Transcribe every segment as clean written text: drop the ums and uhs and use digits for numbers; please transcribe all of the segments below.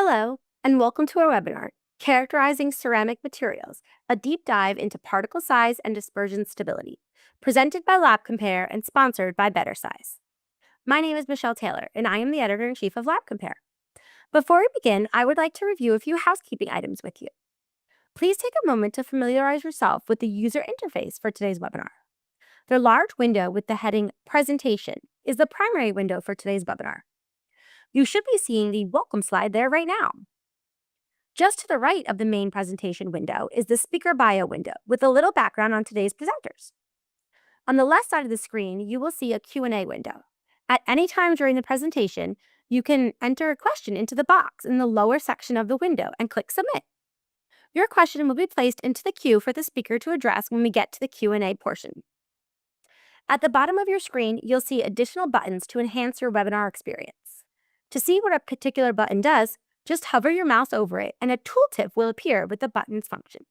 Hello, and welcome to our webinar, Characterizing Ceramic Materials, a deep dive into particle size and dispersion stability, presented by LabCompare and sponsored by BetterSize. My name is Michelle Taylor, and I am the editor-in-chief of LabCompare. Before we begin, I would like to review a few housekeeping items with you. Please take a moment to familiarize yourself with the user interface for today's webinar. The large window with the heading Presentation is the primary window for today's webinar. You should be seeing the welcome slide there right now. Just to the right of the main presentation window is the speaker bio window with a little background on today's presenters. On the left side of the screen, you will see a Q&A window. At any time during the presentation, you can enter a question into the box in the lower section of the window and click Submit. Your question will be placed into the queue for the speaker to address when we get to the Q&A portion. At the bottom of your screen, you'll see additional buttons to enhance your webinar experience. To see what a particular button does, just hover your mouse over it and a tooltip will appear with the button's function.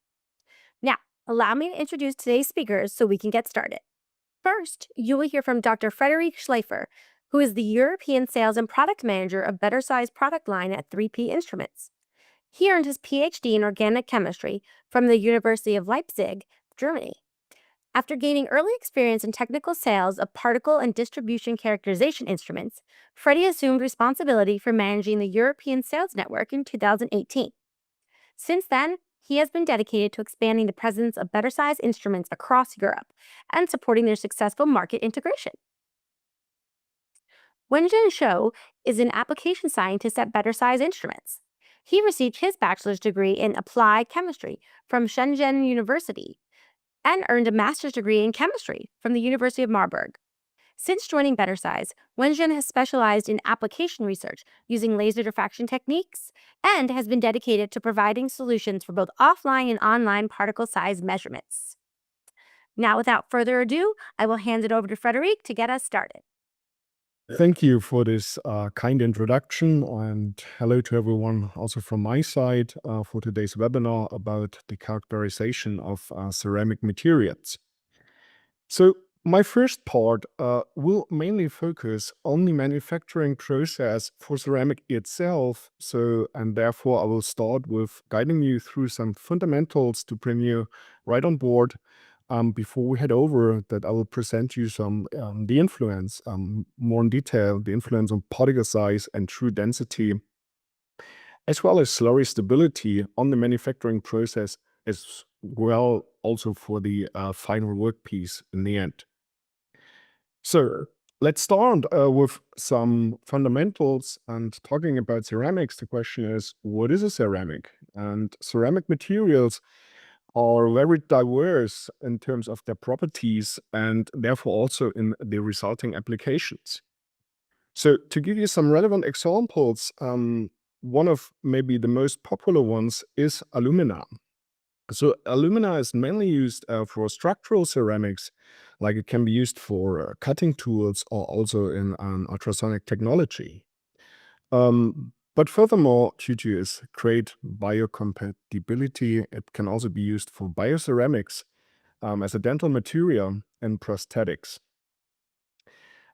Now, allow me to introduce today's speakers so we can get started. First, you will hear from Dr. Frederic Schleifer, who is the European Sales and Product Manager of BetterSize product line at 3P Instruments. He earned his PhD in organic chemistry from the University of Leipzig, Germany. After gaining early experience in technical sales of particle and distribution characterization instruments, Freddie assumed responsibility for managing the European sales network in 2018. Since then, he has been dedicated to expanding the presence of BetterSize instruments across Europe and supporting their successful market integration. Wenjin Shou is an application scientist at BetterSize Instruments. He received his bachelor's degree in applied chemistry from Shenzhen University and earned a master's degree in chemistry from the University of Marburg. Since joining BetterSize, Wenjin has specialized in application research using laser diffraction techniques and has been dedicated to providing solutions for both offline and online particle size measurements. Now, without further ado, I will hand it over to Frederic to get us started. Thank you for this kind introduction, and hello to everyone also from my side for today's webinar about the characterization of ceramic materials. So my first part will mainly focus on the manufacturing process for ceramic itself. And therefore I will start with guiding you through some fundamentals to bring you right on board. Before we head over, that I will present you some the influence, more in detail, the influence on particle size and true density, as well as slurry stability on the manufacturing process, as well also for the final workpiece in the end. So let's start with some fundamentals and talking about ceramics. The question is, what is a ceramic? And ceramic materials are very diverse in terms of their properties and therefore also in the resulting applications. So to give you some relevant examples, one of maybe the most popular ones is alumina. So alumina is mainly used for structural ceramics, like it can be used for cutting tools or also in ultrasonic technology. But furthermore, due to its great biocompatibility, it can also be used for bioceramics as a dental material and prosthetics.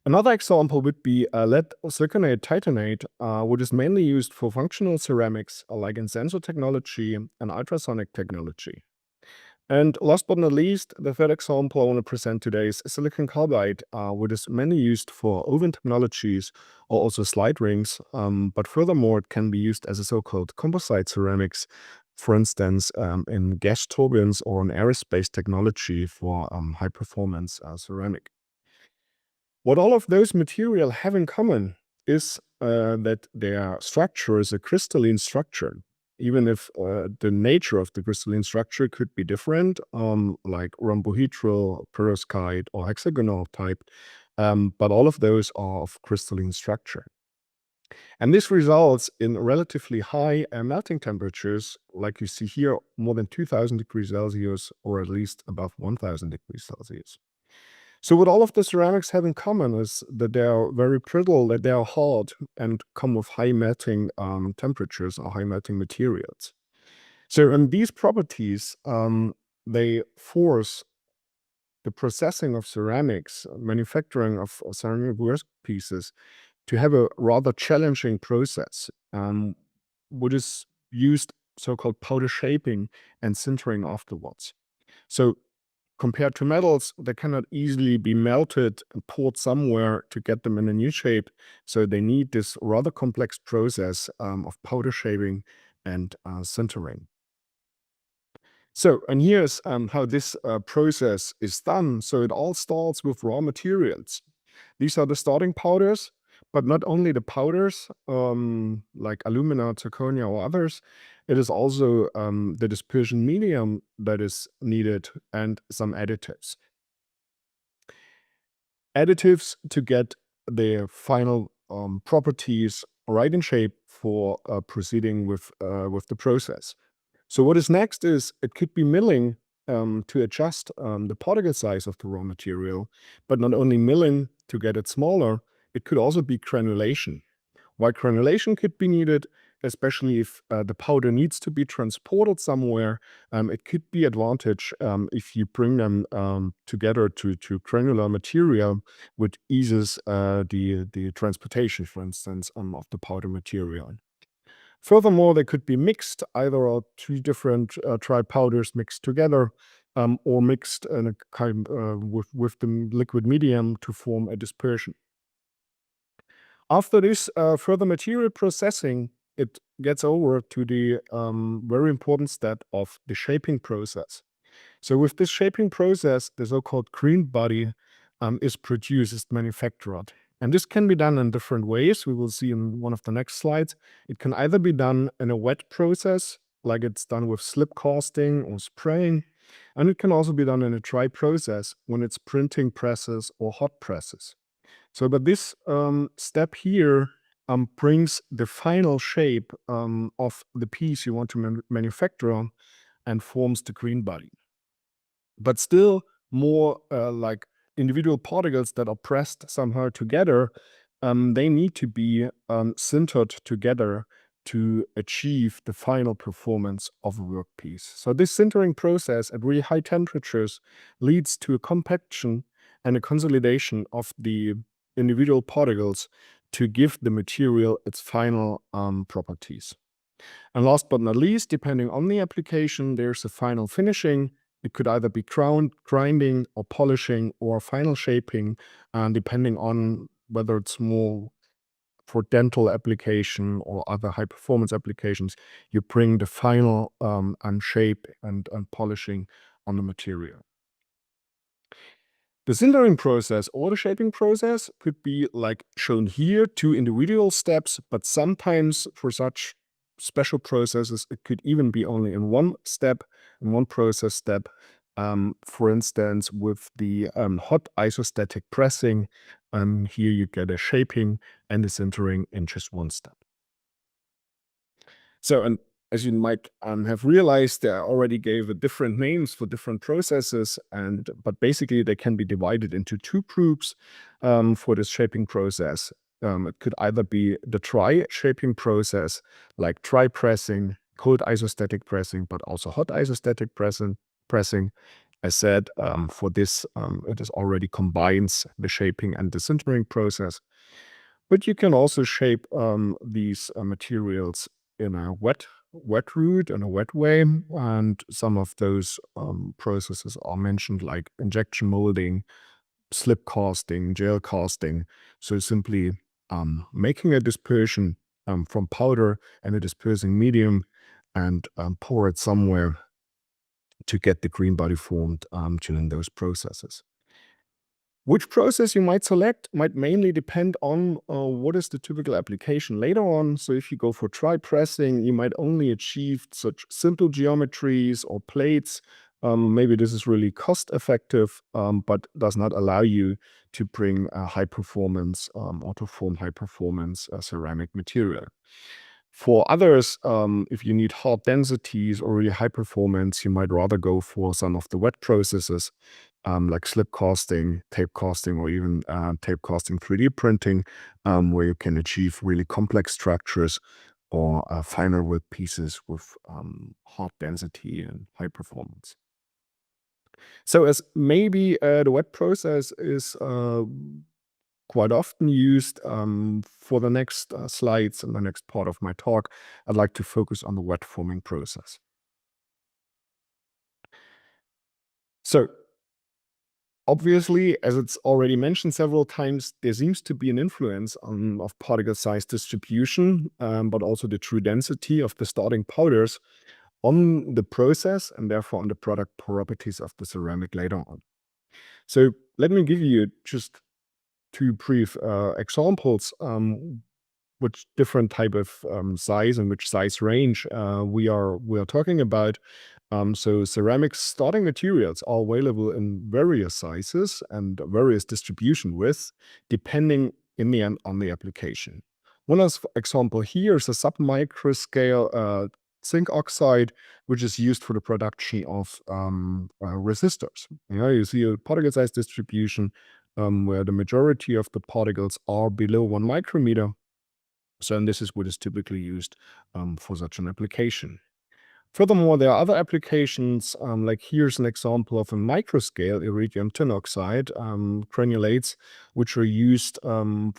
Another example would be lead zirconate titanate, which is mainly used for functional ceramics, like in sensor technology and ultrasonic technology. And last but not least, the third example I want to present today is silicon carbide, which is mainly used for oven technologies or also slide rings. But furthermore, it can be used as a so-called composite ceramics, for instance, in gas turbines or in aerospace technology for high performance ceramic. What all of those materials have in common is that their structure is a crystalline structure. Even if the nature of the crystalline structure could be different, like rhombohedral, perovskite, or hexagonal type, but all of those are of crystalline structure. And this results in relatively high melting temperatures, like you see here, more than 2000 degrees Celsius, or at least above 1000 degrees Celsius. So what all of the ceramics have in common is that they are very brittle, that they are hard, and come with high melting temperatures or high melting materials. So in these properties, they force the processing of ceramics, manufacturing of ceramic workpieces, to have a rather challenging process. what is used so-called powder shaping and sintering afterwards. So compared to metals, they cannot easily be melted and poured somewhere to get them in a new shape. So they need this rather complex process of powder shaping and sintering. So, and here's how this process is done. So it all starts with raw materials. These are the starting powders, but not only the powders, like alumina, zirconia, or others. It is also the dispersion medium that is needed and some additives. Additives to get the final properties right in shape for proceeding with the process. So what is next is it could be milling to adjust the particle size of the raw material, but not only milling to get it smaller, it could also be granulation. Why granulation could be needed, especially if the powder needs to be transported somewhere, it could be advantage if you bring them together to granular material, which eases the transportation, for instance, of the powder material. Furthermore, they could be mixed, either or two different dry powders mixed together, or mixed in a kind with the liquid medium to form a dispersion. After this further material processing, it gets over to the very important step of the shaping process. So with this shaping process, the so-called green body is produced, is manufactured. And this can be done in different ways. We will see in one of the next slides. It can either be done in a wet process, like it's done with slip casting or spraying. And it can also be done in a dry process when it's printing presses or hot presses. So, but this step here brings the final shape of the piece you want to manufacture and forms the green body. But still more like individual particles that are pressed somehow together, they need to be sintered together to achieve the final performance of a workpiece. So this sintering process at really high temperatures leads to a compaction and a consolidation of the individual particles to give the material its final properties. And last but not least, depending on the application, there's a final finishing. It could either be grinding or polishing or final shaping, depending on whether it's more for dental application or other high performance applications. You bring the final and shape and polishing on the material. The sintering process or the shaping process could be like shown here, two individual steps, but sometimes for such special processes, it could even be only in one step, in one process step. For instance, with the hot isostatic pressing, here you get a shaping and a sintering in just one step. So, and as you might have realized, I already gave different names for different processes, but basically they can be divided into two groups for this shaping process. It could either be the dry shaping process, like dry pressing, cold isostatic pressing, but also hot isostatic pressing. I said for this, it is already combines the shaping and the sintering process. But you can also shape these materials in a wet route, in a wet way. And some of those processes are mentioned, like injection molding, slip casting, gel casting. So simply making a dispersion from powder and a dispersing medium and pour it somewhere to get the green body formed during those processes. Which process you might select might mainly depend on what is the typical application later on. So if you go for dry pressing, you might only achieve such simple geometries or plates. Maybe this is really cost effective, but does not allow you to bring high performance or to form high performance ceramic material. For others, if you need hard densities or really high performance, you might rather go for some of the wet processes, like slip casting, tape casting, or even tape casting 3D printing, where you can achieve really complex structures or finer work pieces with hard density and high performance. So as maybe the wet process is quite often used. For the next slides and the next part of my talk, I'd like to focus on the wet forming process. So obviously, as it's already mentioned several times, there seems to be an influence of particle size distribution, but also the true density of the starting powders on the process and therefore on the product properties of the ceramic later on. So let me give you just two brief examples which different type of size and which size range we are talking about. So ceramic starting materials are available in various sizes and various distribution widths, depending in the end on the application. One example here is a sub-microscale zinc oxide, which is used for the production of resistors. You see a particle size distribution where the majority of the particles are below 1 micrometer. So and this is what is typically used for such an application. Furthermore, there are other applications, like here's an example of a microscale iridium tin oxide granulates, which are used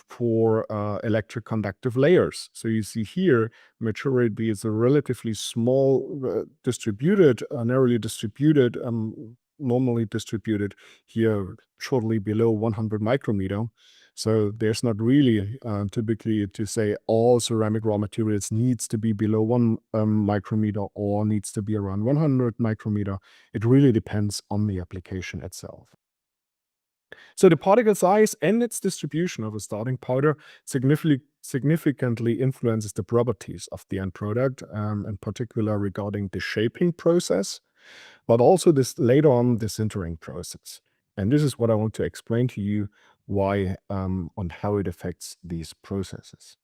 for electric conductive layers. So you see here, maturity is a relatively small, distributed, narrowly distributed, normally distributed here shortly below 100 micrometer. So there's not really typically to say all ceramic raw materials needs to be below 1 micrometer or needs to be around 100 micrometer. It really depends on the application itself. So the particle size and its distribution of a starting powder significantly influences the properties of the end product, in particular regarding the shaping process, but also this later on the sintering process. And this is what I want to explain to you why and how it affects these processes.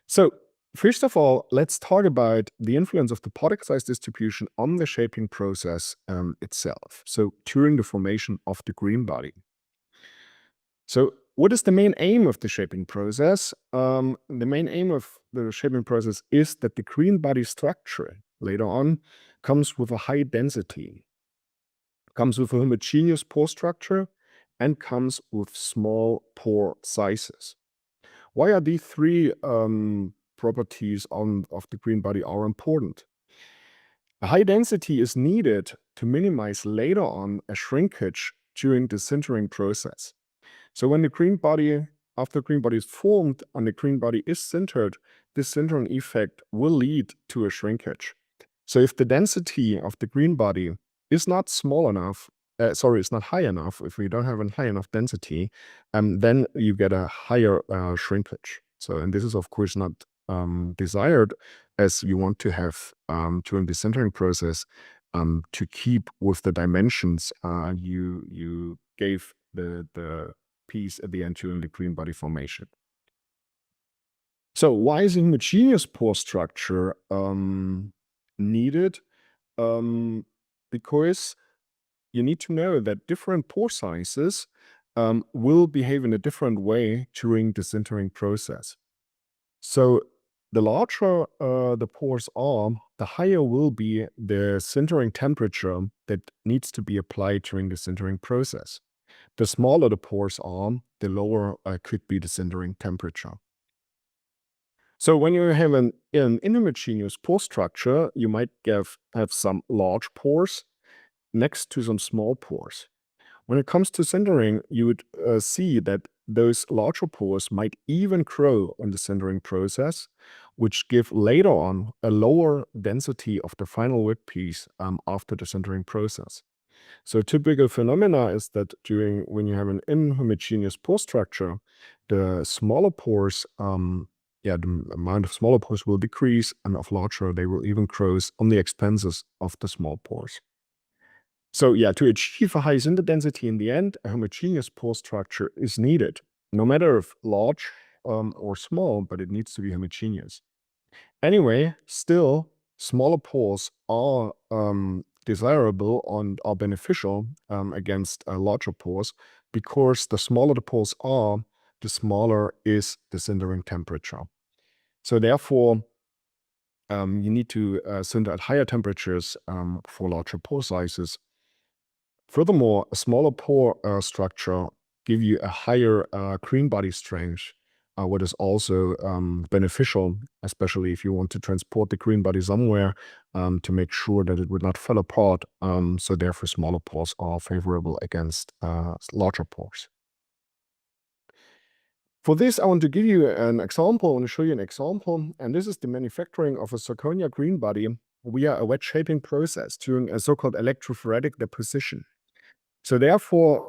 So first of all, let's talk about the influence of the particle size distribution on the shaping process itself. So during the formation of the green body. So what is the main aim of the shaping process? The main aim of the shaping process is that the green body structure later on comes with a high density, comes with a homogeneous pore structure, and comes with small pore sizes. Why are these three properties of the green body are important? A high density is needed to minimize later on a shrinkage during the sintering process. So when the green body, after the green body is formed and the green body is sintered, this sintering effect will lead to a shrinkage. So if the density of the green body is not small enough, it's not high enough, if we don't have a high enough density, then you get a higher shrinkage. So, and this is of course not desired, as you want to have during the sintering process to keep with the dimensions you gave the piece at the end during the green body formation. So why is a homogeneous pore structure needed? Because you need to know that different pore sizes will behave in a different way during the sintering process. So the larger the pores are, the higher will be the sintering temperature that needs to be applied during the sintering process. The smaller the pores are, the lower could be the sintering temperature. So when you have an inhomogeneous pore structure, you might have some large pores next to some small pores. When it comes to sintering, you would see that those larger pores might even grow in the sintering process, which give later on a lower density of the final wet piece after the sintering process. So typical phenomena is that when you have an inhomogeneous pore structure, the smaller pores, the amount of smaller pores will decrease, and of larger they will even grow on the expenses of the small pores. So to achieve a high sinter density in the end, a homogeneous pore structure is needed, no matter if large or small, but it needs to be homogeneous. Anyway, still, smaller pores are desirable and are beneficial against larger pores, because the smaller the pores are, the smaller is the sintering temperature. So therefore, you need to sinter at higher temperatures for larger pore sizes. Furthermore, a smaller pore structure give you a higher green body strength, what is also beneficial, especially if you want to transport the green body somewhere, to make sure that it would not fall apart. So therefore, smaller pores are favorable against larger pores. For this, I want to give you an example. I want to show you an example, and this is the manufacturing of a zirconia green body via a wet shaping process during a so-called electrophoretic deposition. So therefore,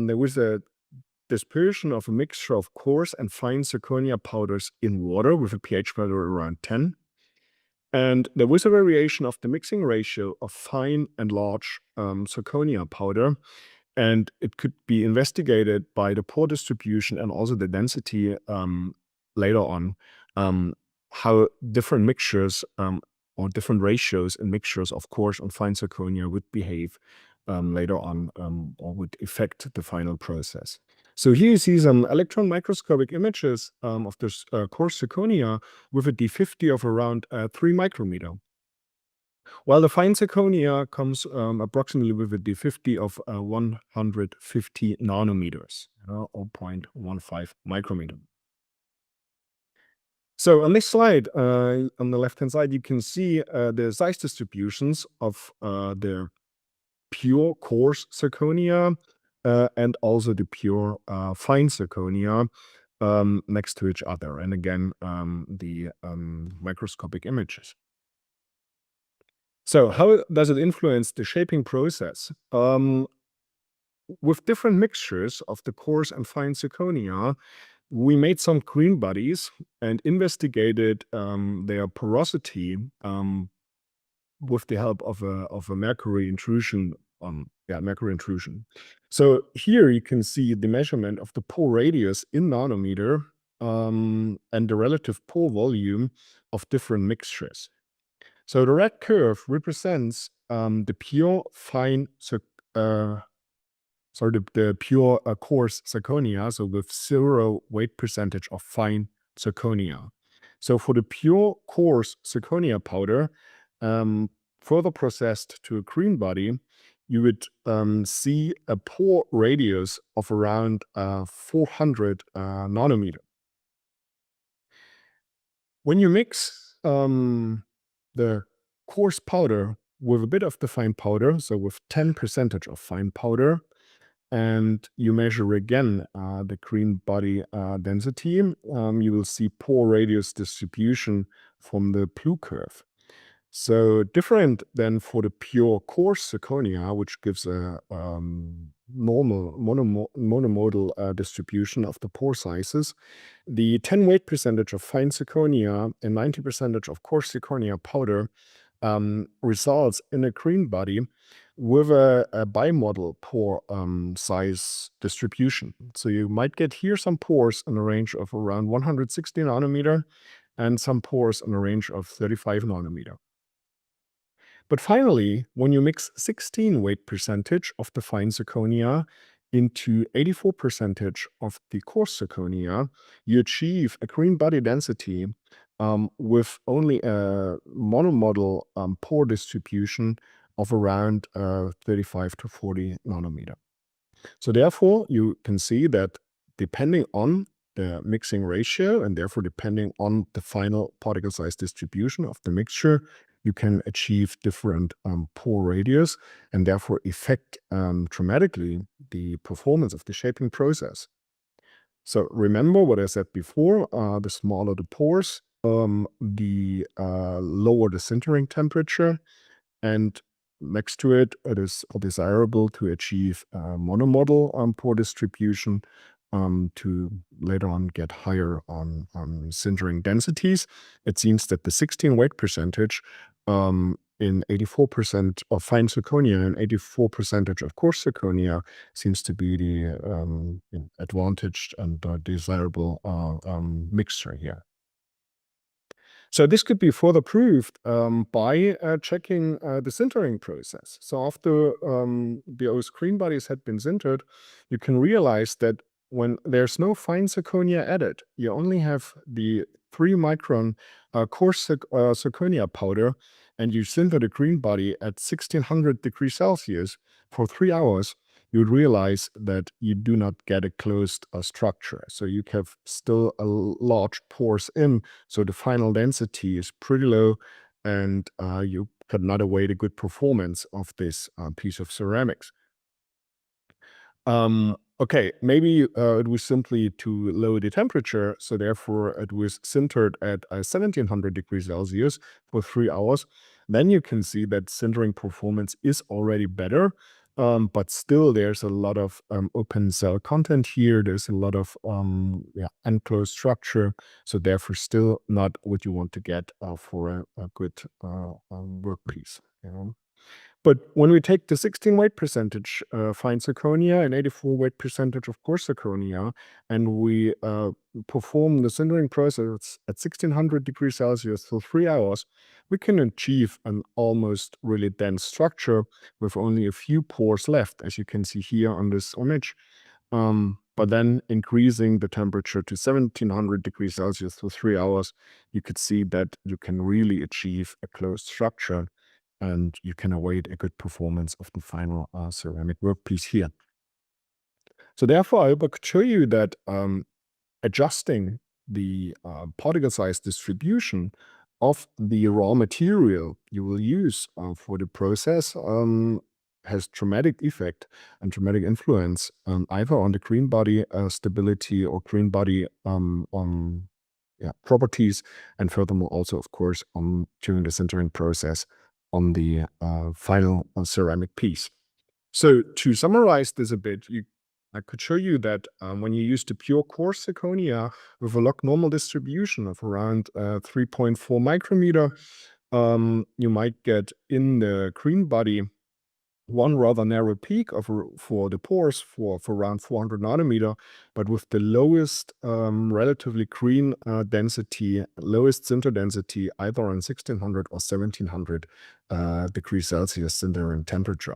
there was a dispersion of a mixture of coarse and fine zirconia powders in water with a pH value around 10. And there was a variation of the mixing ratio of fine and large zirconia powder. And it could be investigated by the pore distribution and also the density later on, how different mixtures or different ratios and mixtures of coarse and fine zirconia would behave later on, or would affect the final process. So here you see some electron microscopic images of this coarse zirconia with a D50 of around 3 micrometer. While the fine zirconia comes approximately with a D50 of 150 nanometers, 0.15 micrometer. So on this slide, on the left-hand side, you can see the size distributions of the pure coarse zirconia and also the pure fine zirconia next to each other. And again, the microscopic images. So how does it influence the shaping process? With different mixtures of the coarse and fine zirconia, we made some green bodies and investigated their porosity with the help of a mercury intrusion. Mercury intrusion. So here you can see the measurement of the pore radius in nanometer and the relative pore volume of different mixtures. So the red curve represents the pure fine, the pure coarse zirconia, so with 0 weight percentage of fine zirconia. So for the pure coarse zirconia powder, further processed to a green body, you would see a pore radius of around 400 nanometer. When you mix the coarse powder with a bit of the fine powder, so with 10% of fine powder, and you measure again the green body density, you will see pore radius distribution from the blue curve. So different than for the pure coarse zirconia, which gives a normal monomodal distribution of the pore sizes, the 10 weight percentage of fine zirconia and 90% of coarse zirconia powder results in a green body with a bimodal pore size distribution. So you might get here some pores in a range of around 160 nanometer and some pores in a range of 35 nanometer. But finally, when you mix 16 weight percentage of the fine zirconia into 84% of the coarse zirconia, you achieve a green body density with only a monomodal pore distribution of around 35 to 40 nanometer. So therefore, you can see that depending on the mixing ratio and therefore depending on the final particle size distribution of the mixture, you can achieve different pore radius and therefore affect dramatically the performance of the shaping process. So remember what I said before, the smaller the pores, the lower the sintering temperature, and next to it, it is desirable to achieve monomodal pore distribution to later on get higher on sintering densities. It seems that the 16 weight percentage in 84% of fine zirconia and 84% of coarse zirconia seems to be the advantaged and desirable mixture here. So this could be further proved by checking the sintering process. So after those green bodies had been sintered, you can realize that when there's no fine zirconia added, you only have the 3 micron coarse zirconia powder, and you sinter the green body at 1600 degrees Celsius for 3 hours, you would realize that you do not get a closed structure. So you have still a large pores in, so the final density is pretty low, and you cannot await a good performance of this piece of ceramics. Okay, maybe it was simply too low the temperature, so therefore it was sintered at 1700 degrees Celsius for 3 hours. Then you can see that sintering performance is already better, but still there's a lot of open cell content here. There's a lot of enclosed structure, so therefore still not what you want to get for a good workpiece. But when we take the 16 weight percentage fine zirconia and 84 weight percentage of coarse zirconia, and we perform the sintering process at 1600 degrees Celsius for 3 hours, we can achieve an almost really dense structure with only a few pores left, as you can see here on this image. But then increasing the temperature to 1700 degrees Celsius for 3 hours, you could see that you can really achieve a closed structure, and you can await a good performance of the final ceramic workpiece here. So therefore, I could show you that adjusting the particle size distribution of the raw material you will use for the process has dramatic effect and dramatic influence either on the green body stability or green body properties, and furthermore also, of course, during the sintering process on the final ceramic piece. So to summarize this a bit, I could show you that when you use the pure coarse zirconia with a log normal distribution of around 3.4 micrometer, you might get in the green body one rather narrow peak for the pores for around 400 nanometer, but with the lowest relatively green density, lowest sinter density, either on 1600 or 1700 degrees Celsius sintering temperature.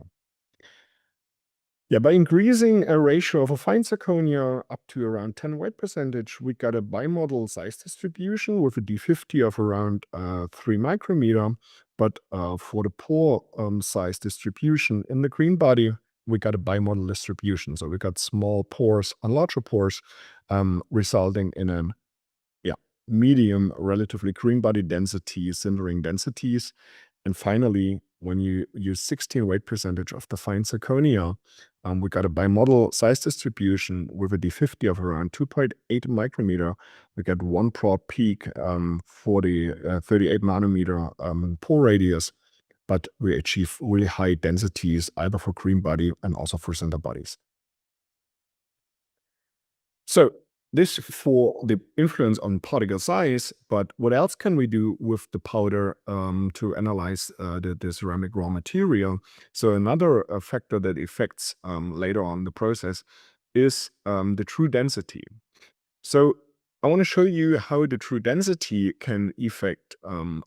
Yeah, by increasing a ratio of a fine zirconia up to around 10 weight percentage, we got a bimodal size distribution with a D50 of around 3 micrometer. But for the pore size distribution in the green body, we got a bimodal distribution. So we got small pores and larger pores, resulting in a medium, relatively green body density, sintering densities. And finally, when you use 16 weight percentage of the fine zirconia, we got a bimodal size distribution with a D50 of around 2.8 micrometer. We get one broad peak for the 38 nanometer pore radius, but we achieve really high densities either for green body and also for sinter bodies. So this for the influence on particle size, but what else can we do with the powder to analyze the ceramic raw material? So another factor that affects later on the process is the true density. So I want to show you how the true density can affect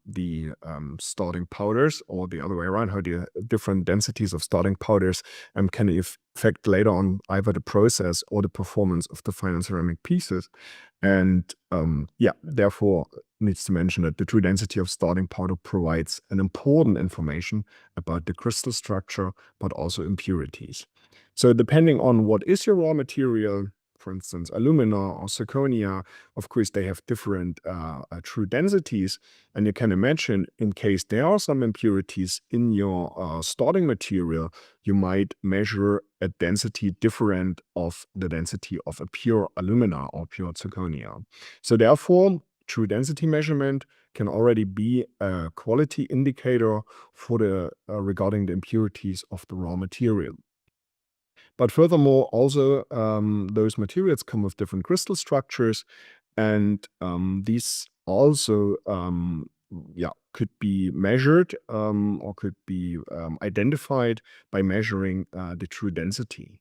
the starting powders, or the other way around, how the different densities of starting powders can affect later on either the process or the performance of the final ceramic pieces. And therefore needs to mention that the true density of starting powder provides an important information about the crystal structure, but also impurities. So depending on what is your raw material, for instance, alumina or zirconia, of course, they have different true densities. And you can imagine, in case there are some impurities in your starting material, you might measure a density different of the density of a pure alumina or pure zirconia. So therefore, true density measurement can already be a quality indicator for the regarding the impurities of the raw material. But furthermore, also those materials come with different crystal structures, and these also could be measured or could be identified by measuring the true density.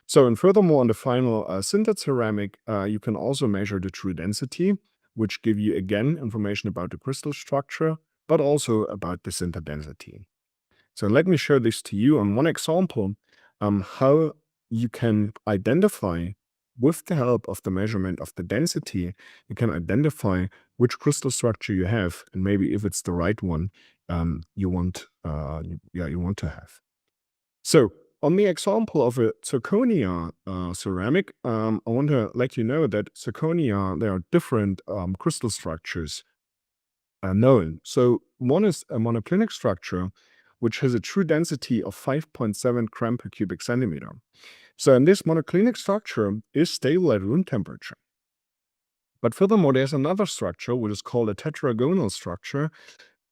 So, and furthermore, on the final sintered ceramic, you can also measure the true density, which give you again information about the crystal structure, but also about the sinter density. So let me show this to you on one example, how you can identify, with the help of the measurement of the density, you can identify which crystal structure you have, and maybe if it's the right one you want to have. So on the example of a zirconia ceramic, I want to let you know that zirconia, there are different crystal structures known. So one is a monoclinic structure, which has a true density of 5.7 gram per cubic centimeter. So in this monoclinic structure is stable at room temperature. But furthermore, there's another structure, which is called a tetragonal structure,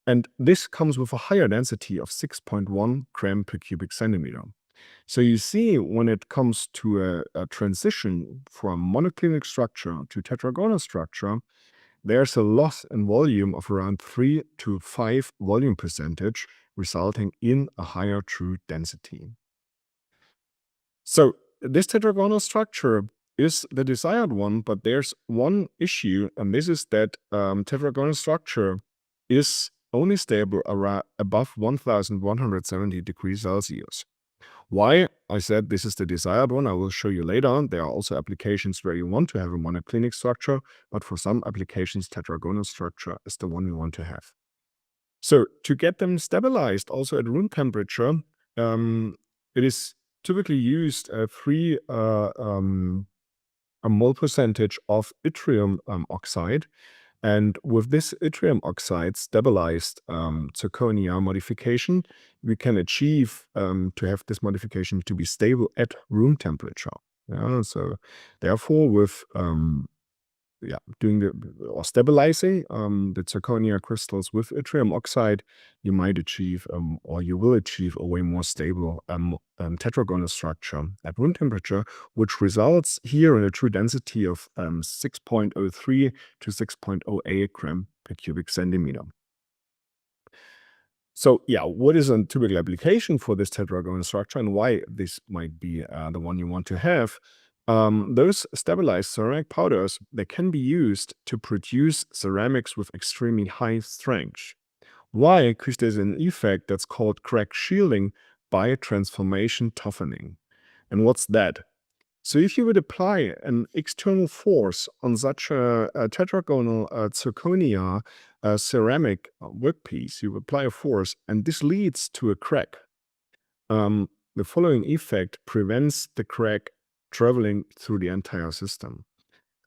and this comes with a higher density of 6.1 gram per cubic centimeter. So you see, when it comes to a transition from monoclinic structure to tetragonal structure, there's a loss in volume of around 3 to 5 volume percentage, resulting in a higher true density. So this tetragonal structure is the desired one, but there's one issue, and this is that tetragonal structure is only stable around above 1170 degrees Celsius. Why? I said this is the desired one. I will show you later. There are also applications where you want to have a monoclinic structure, but for some applications, tetragonal structure is the one you want to have. So to get them stabilized also at room temperature, it is typically used a mole percentage of yttrium oxide. And with this yttrium oxide stabilized zirconia modification, we can achieve to have this modification to be stable at room temperature. So therefore, with doing or stabilizing the zirconia crystals with yttrium oxide, you might achieve or you will achieve a way more stable tetragonal structure at room temperature, which results here in a true density of 6.03 to 6.08 gram per cubic centimeter. So what is a typical application for this tetragonal structure and why this might be the one you want to have? Those stabilized ceramic powders, they can be used to produce ceramics with extremely high strength. Why? Because there's an effect that's called crack shielding by transformation toughening. And what's that? So if you would apply an external force on such a tetragonal zirconia ceramic workpiece, you apply a force, and this leads to a crack. The following effect prevents the crack traveling through the entire system.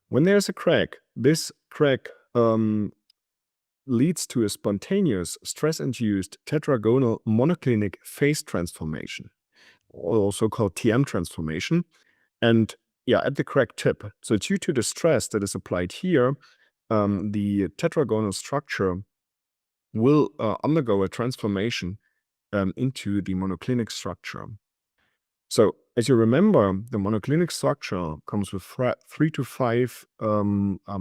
When there's a crack, this crack leads to a spontaneous stress-induced tetragonal monoclinic phase transformation, also called TM transformation. And at the crack tip. So due to the stress that is applied here, the tetragonal structure will undergo a transformation into the monoclinic structure. So as you remember, the monoclinic structure comes with 3 to 5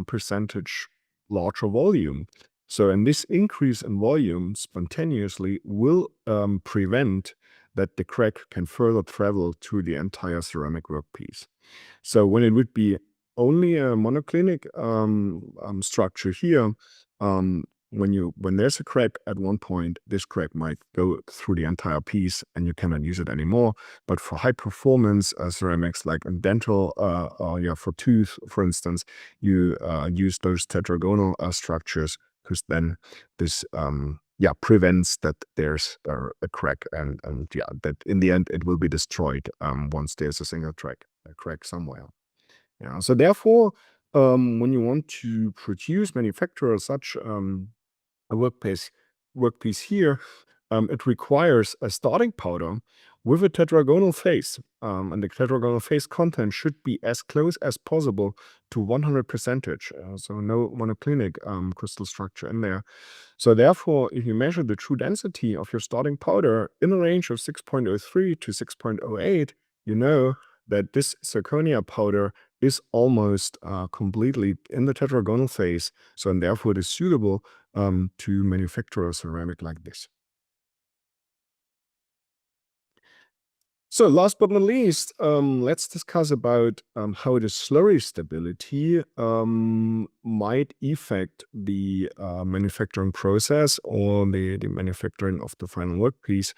percentage larger volume. So and this increase in volume spontaneously will prevent that the crack can further travel to the entire ceramic workpiece. So when it would be only a monoclinic structure here, when there's a crack at one point, this crack might go through the entire piece and you cannot use it anymore. But for high performance ceramics like in dental, for tooth, for instance, you use those tetragonal structures, because then this prevents that there's a crack and that in the end it will be destroyed once there's a single crack somewhere. So therefore, when you want to manufacture such a workpiece here, it requires a starting powder with a tetragonal phase, and the tetragonal phase content should be as close as possible to 100%, so no monoclinic crystal structure in there. So therefore, if you measure the true density of your starting powder in a range of 6.03 to 6.08, you know that this zirconia powder is almost completely in the tetragonal phase, so and therefore it is suitable to manufacture a ceramic like this. So last but not least, let's discuss about how the slurry stability might affect the manufacturing process or the manufacturing of the final workpiece.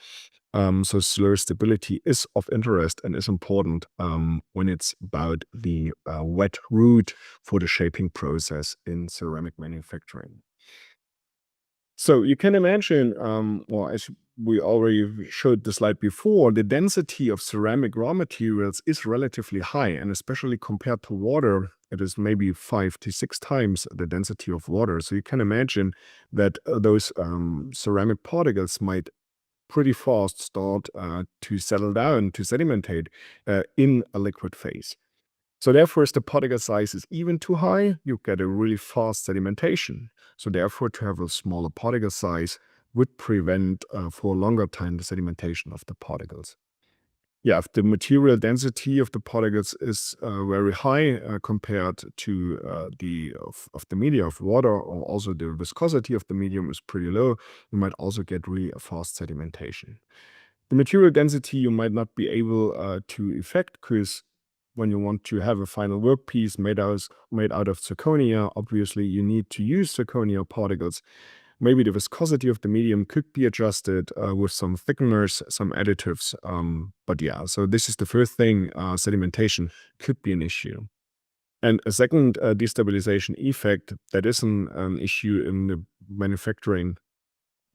So slurry stability is of interest and is important when it's about the wet route for the shaping process in ceramic manufacturing. So you can imagine, well, as we already showed the slide before, the density of ceramic raw materials is relatively high, and especially compared to water, it is maybe 5 to 6 times the density of water. So you can imagine that those ceramic particles might pretty fast start to settle down, to sedimentate in a liquid phase. So therefore, if the particle size is even too high, you get a really fast sedimentation. So therefore, to have a smaller particle size would prevent for a longer time the sedimentation of the particles. Yeah, if the material density of the particles is very high compared to of the media of water, or also the viscosity of the medium is pretty low, you might also get really a fast sedimentation. The material density you might not be able to affect, because when you want to have a final workpiece made out of zirconia, obviously you need to use zirconia particles. Maybe the viscosity of the medium could be adjusted with some thickeners, some additives. But yeah, so this is the first thing. Sedimentation could be an issue. And a second destabilization effect that is an issue in the manufacturing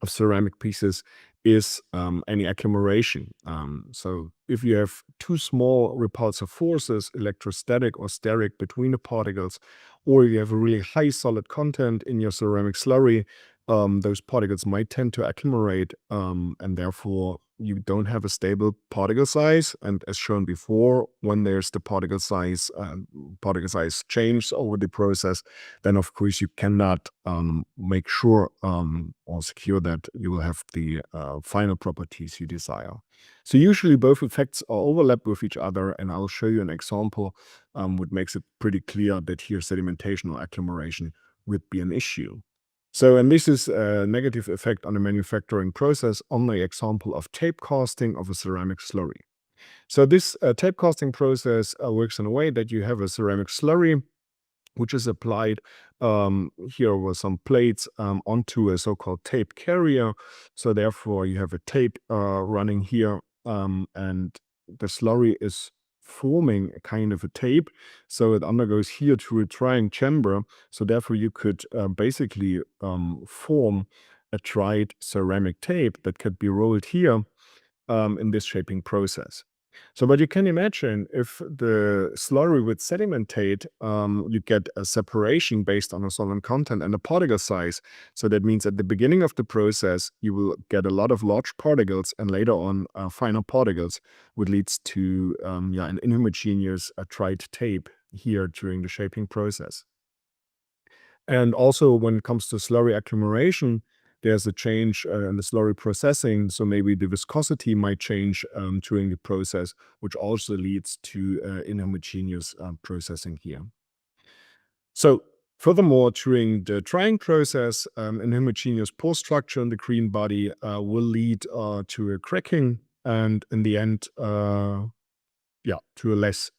of ceramic pieces is any accumulation. So if you have too small repulsive forces, electrostatic or steric, between the particles, or you have a really high solid content in your ceramic slurry, those particles might tend to accumulate, and therefore you don't have a stable particle size. And as shown before, when there's the particle size change over the process, then of course you cannot make sure or secure that you will have the final properties you desire. So usually both effects are overlap with each other, and I'll show you an example which makes it pretty clear that here sedimentation or accumulation would be an issue. So, and this is a negative effect on the manufacturing process on the example of tape casting of a ceramic slurry. So this tape casting process works in a way that you have a ceramic slurry which is applied here with some plates onto a so-called tape carrier. So therefore you have a tape running here, and the slurry is forming a kind of a tape. So it undergoes here through a drying chamber. So therefore you could basically form a dried ceramic tape that could be rolled here in this shaping process. So, but you can imagine if the slurry would sedimentate, you get a separation based on a solvent content and a particle size. So that means at the beginning of the process, you will get a lot of large particles, and later on, finer particles, which leads to an inhomogeneous dried tape here during the shaping process. And also when it comes to slurry accumulation, there's a change in the slurry processing. So maybe the viscosity might change during the process, which also leads to inhomogeneous processing here. So furthermore, during the drying process, inhomogeneous pore structure in the green body will lead to a cracking, and in the end, to a less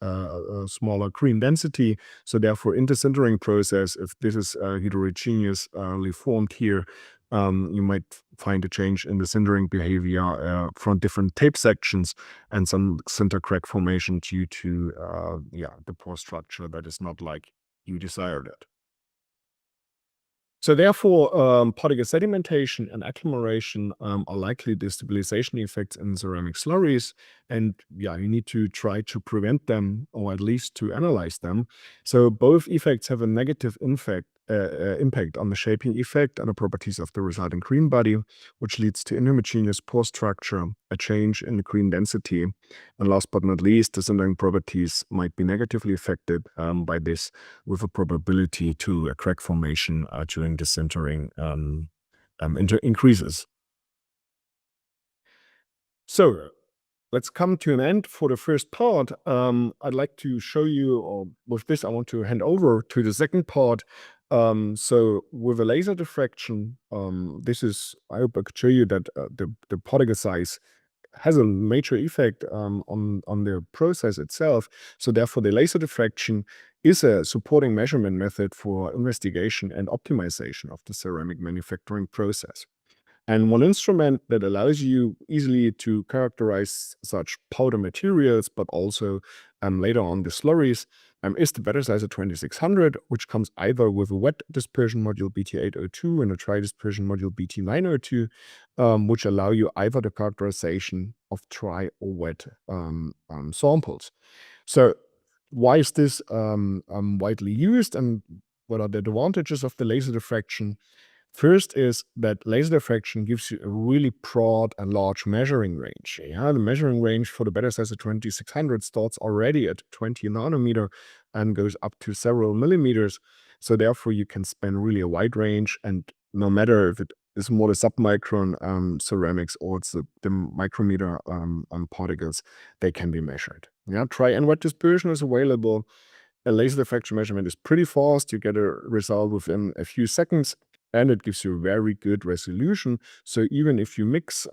smaller green density. So therefore, in the sintering process, if this is heterogeneously formed here, you might find a change in the sintering behavior from different tape sections, and some sinter crack formation due to the pore structure that is not like you desired it. So therefore, particle sedimentation and accumulation are likely destabilization effects in ceramic slurries, and you need to try to prevent them, or at least to analyze them. So both effects have a negative impact on the shaping effect and the properties of the resulting green body, which leads to inhomogeneous pore structure, a change in the green density, and last but not least, the sintering properties might be negatively affected by this, with a probability to a crack formation during the sintering increases. So let's come to an end for the first part. I'd like to show you, or with this I want to hand over to the second part. So with a laser diffraction, I hope I could show you that the particle size has a major effect on the process itself. So therefore, the laser diffraction is a supporting measurement method for investigation and optimization of the ceramic manufacturing process. And one instrument that allows you easily to characterize such powder materials, but also later on the slurries, is the better size 2600, which comes either with a wet dispersion module BT802 and a dry dispersion module BT902, which allow you either the characterization of dry or wet samples. So why is this widely used, and what are the advantages of the laser diffraction? First is that laser diffraction gives you a really broad and large measuring range. Yeah, the measuring range for the better size 2600 starts already at 20 nanometer and goes up to several millimeters. So therefore, you can span really a wide range, and no matter if it is more the submicron ceramics or it's the micrometer particles, they can be measured. Yeah, dry and wet dispersion is available. A laser diffraction measurement is pretty fast. You get a result within a few seconds, and it gives you very good resolution. So even if you mix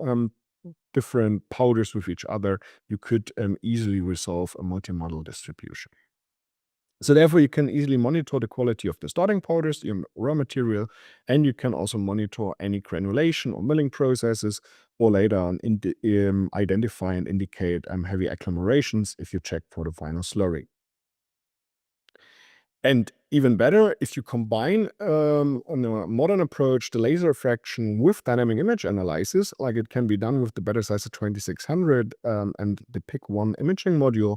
different powders with each other, you could easily resolve a multi-model distribution. So therefore, you can easily monitor the quality of the starting powders, your raw material, and you can also monitor any granulation or milling processes, or later on identify and indicate heavy agglomerations if you check for the final slurry. And even better, if you combine on a modern approach the laser diffraction with dynamic image analysis, like it can be done with the better size 2600 and the PIC1 imaging module,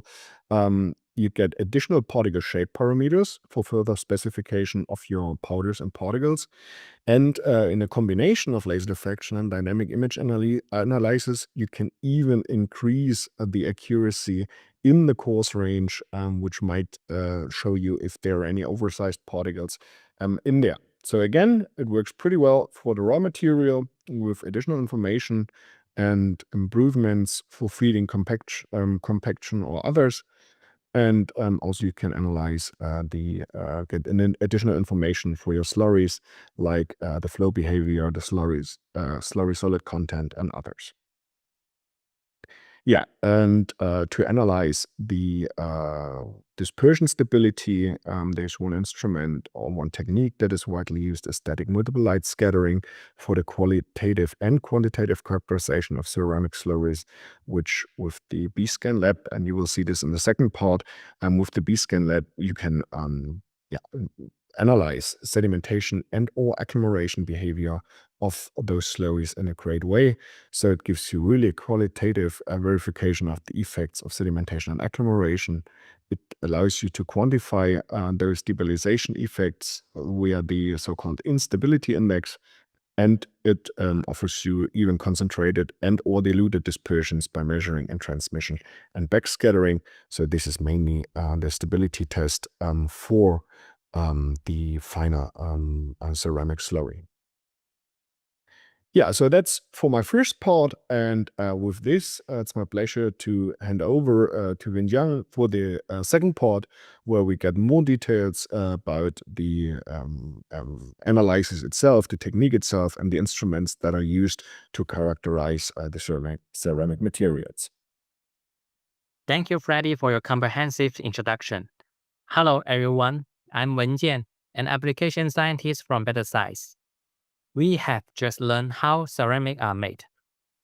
you get additional particle shape parameters for further specification of your powders and particles. And in a combination of laser diffraction and dynamic image analysis, you can even increase the accuracy in the coarse range, which might show you if there are any oversized particles in there. So again, it works pretty well for the raw material with additional information and improvements for feeding compaction or others. And also you can analyze get an additional information for your slurries, like the flow behavior, the slurry solid content, and others. Yeah, and to analyze the dispersion stability, there's one instrument or one technique that is widely used as static multiple light scattering for the qualitative and quantitative characterization of ceramic slurries, which with the B-scan lab, and you will see this in the second part, with the B-scan lab, you can analyze sedimentation and or accumulation behavior of those slurries in a great way. So it gives you really qualitative verification of the effects of sedimentation and accumulation. It allows you to quantify those destabilization effects via the so-called instability index, and it offers you even concentrated and or diluted dispersions by measuring in transmission and backscattering. So this is mainly the stability test for the finer ceramic slurry. Yeah, so that's for my first part, and with this, it's my pleasure to hand over to Wenjiang for the second part, where we get more details about the analysis itself, the technique itself, and the instruments that are used to characterize the ceramic materials. Thank you, Freddy, for your comprehensive introduction. Hello, everyone. I'm Wenjian, an application scientist from Better Size. We have just learned how ceramics are made,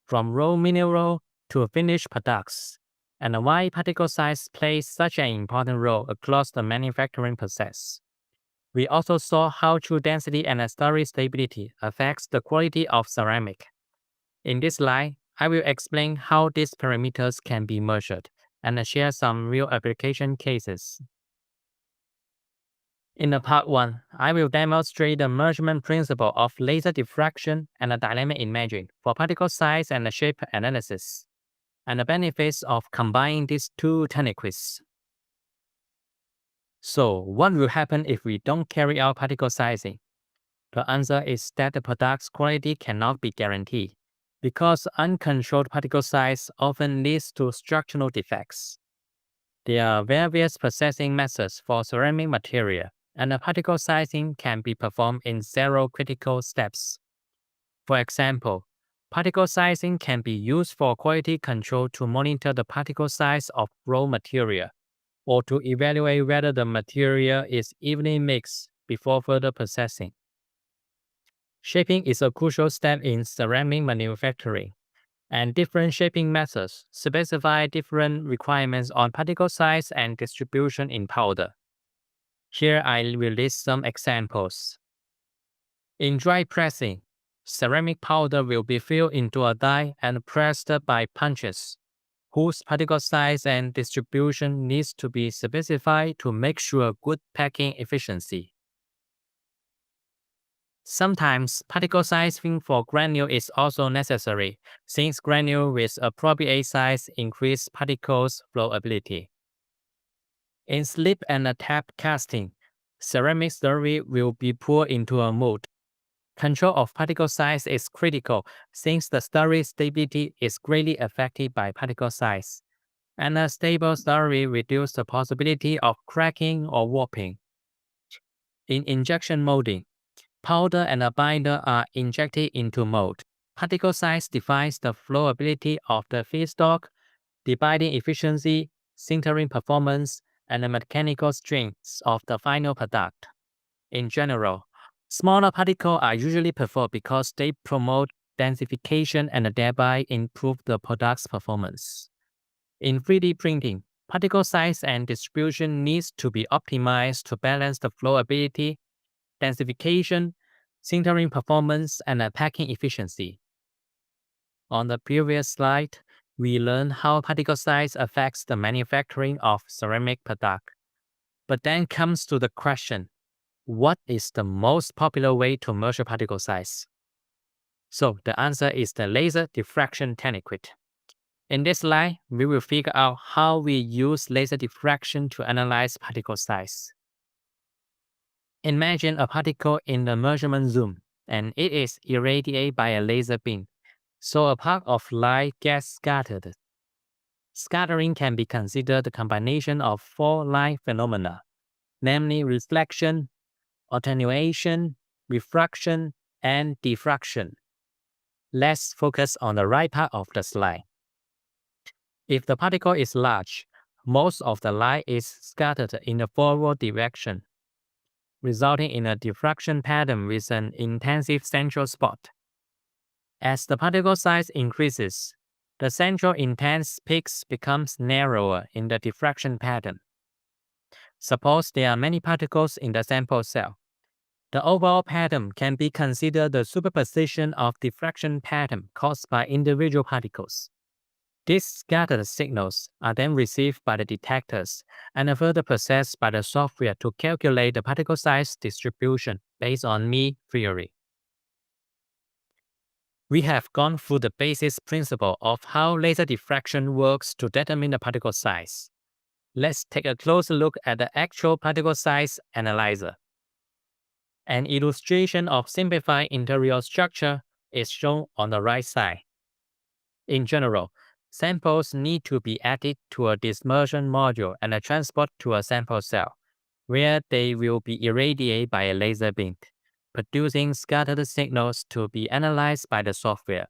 from raw mineral to finished products, and why particle size plays such an important role across the manufacturing process. We also saw how true density and slurry stability affects the quality of ceramic. In this slide, I will explain how these parameters can be measured and share some real application cases. In the part 1, I will demonstrate the measurement principle of laser diffraction and dynamic imaging for particle size and shape analysis, and the benefits of combining these two techniques. So, what will happen if we don't carry out particle sizing? The answer is that the product's quality cannot be guaranteed, because uncontrolled particle size often leads to structural defects. There are various processing methods for ceramic material, and the particle sizing can be performed in several critical steps. For example, particle sizing can be used for quality control to monitor the particle size of raw material, or to evaluate whether the material is evenly mixed before further processing. Shaping is a crucial step in ceramic manufacturing, and different shaping methods specify different requirements on particle size and distribution in powder. Here I will list some examples. In dry pressing, ceramic powder will be filled into a die and pressed by punches, whose particle size and distribution needs to be specified to make sure good packing efficiency. Sometimes particle sizing for granule is also necessary, since granule with appropriate size increase particles flowability. In slip and tap casting, ceramic slurry will be poured into a mold. Control of particle size is critical since the slurry stability is greatly affected by particle size, and a stable slurry reduces the possibility of cracking or warping. In injection molding, powder and a binder are injected into mold. Particle size defines the flowability of the feedstock, the binding efficiency, sintering performance, and the mechanical strength of the final product. In general, smaller particles are usually preferred because they promote densification and thereby improve the product's performance. In 3D printing, particle size and distribution needs to be optimized to balance the flowability, densification, sintering performance, and packing efficiency. On the previous slide, we learned how particle size affects the manufacturing of ceramic product. But then comes to the question, what is the most popular way to measure particle size? So the answer is the laser diffraction technique. In this slide, we will figure out how we use laser diffraction to analyze particle size. Imagine a particle in the measurement zoom, and it is irradiated by a laser beam, so a part of light gets scattered. Scattering can be considered the combination of 4 light phenomena, namely reflection, attenuation, refraction, and diffraction. Let's focus on the right part of the slide. If the particle is large, most of the light is scattered in the forward direction, resulting in a diffraction pattern with an intensive central spot. As the particle size increases, the central intense peaks becomes narrower in the diffraction pattern. Suppose there are many particles in the sample cell. The overall pattern can be considered the superposition of diffraction pattern caused by individual particles. These scattered signals are then received by the detectors and further processed by the software to calculate the particle size distribution based on Mie theory. We have gone through the basic principle of how laser diffraction works to determine the particle size. Let's take a closer look at the actual particle size analyzer. An illustration of simplified interior structure is shown on the right side. In general, samples need to be added to a dispersion module and transported to a sample cell, where they will be irradiated by a laser beam, producing scattered signals to be analyzed by the software.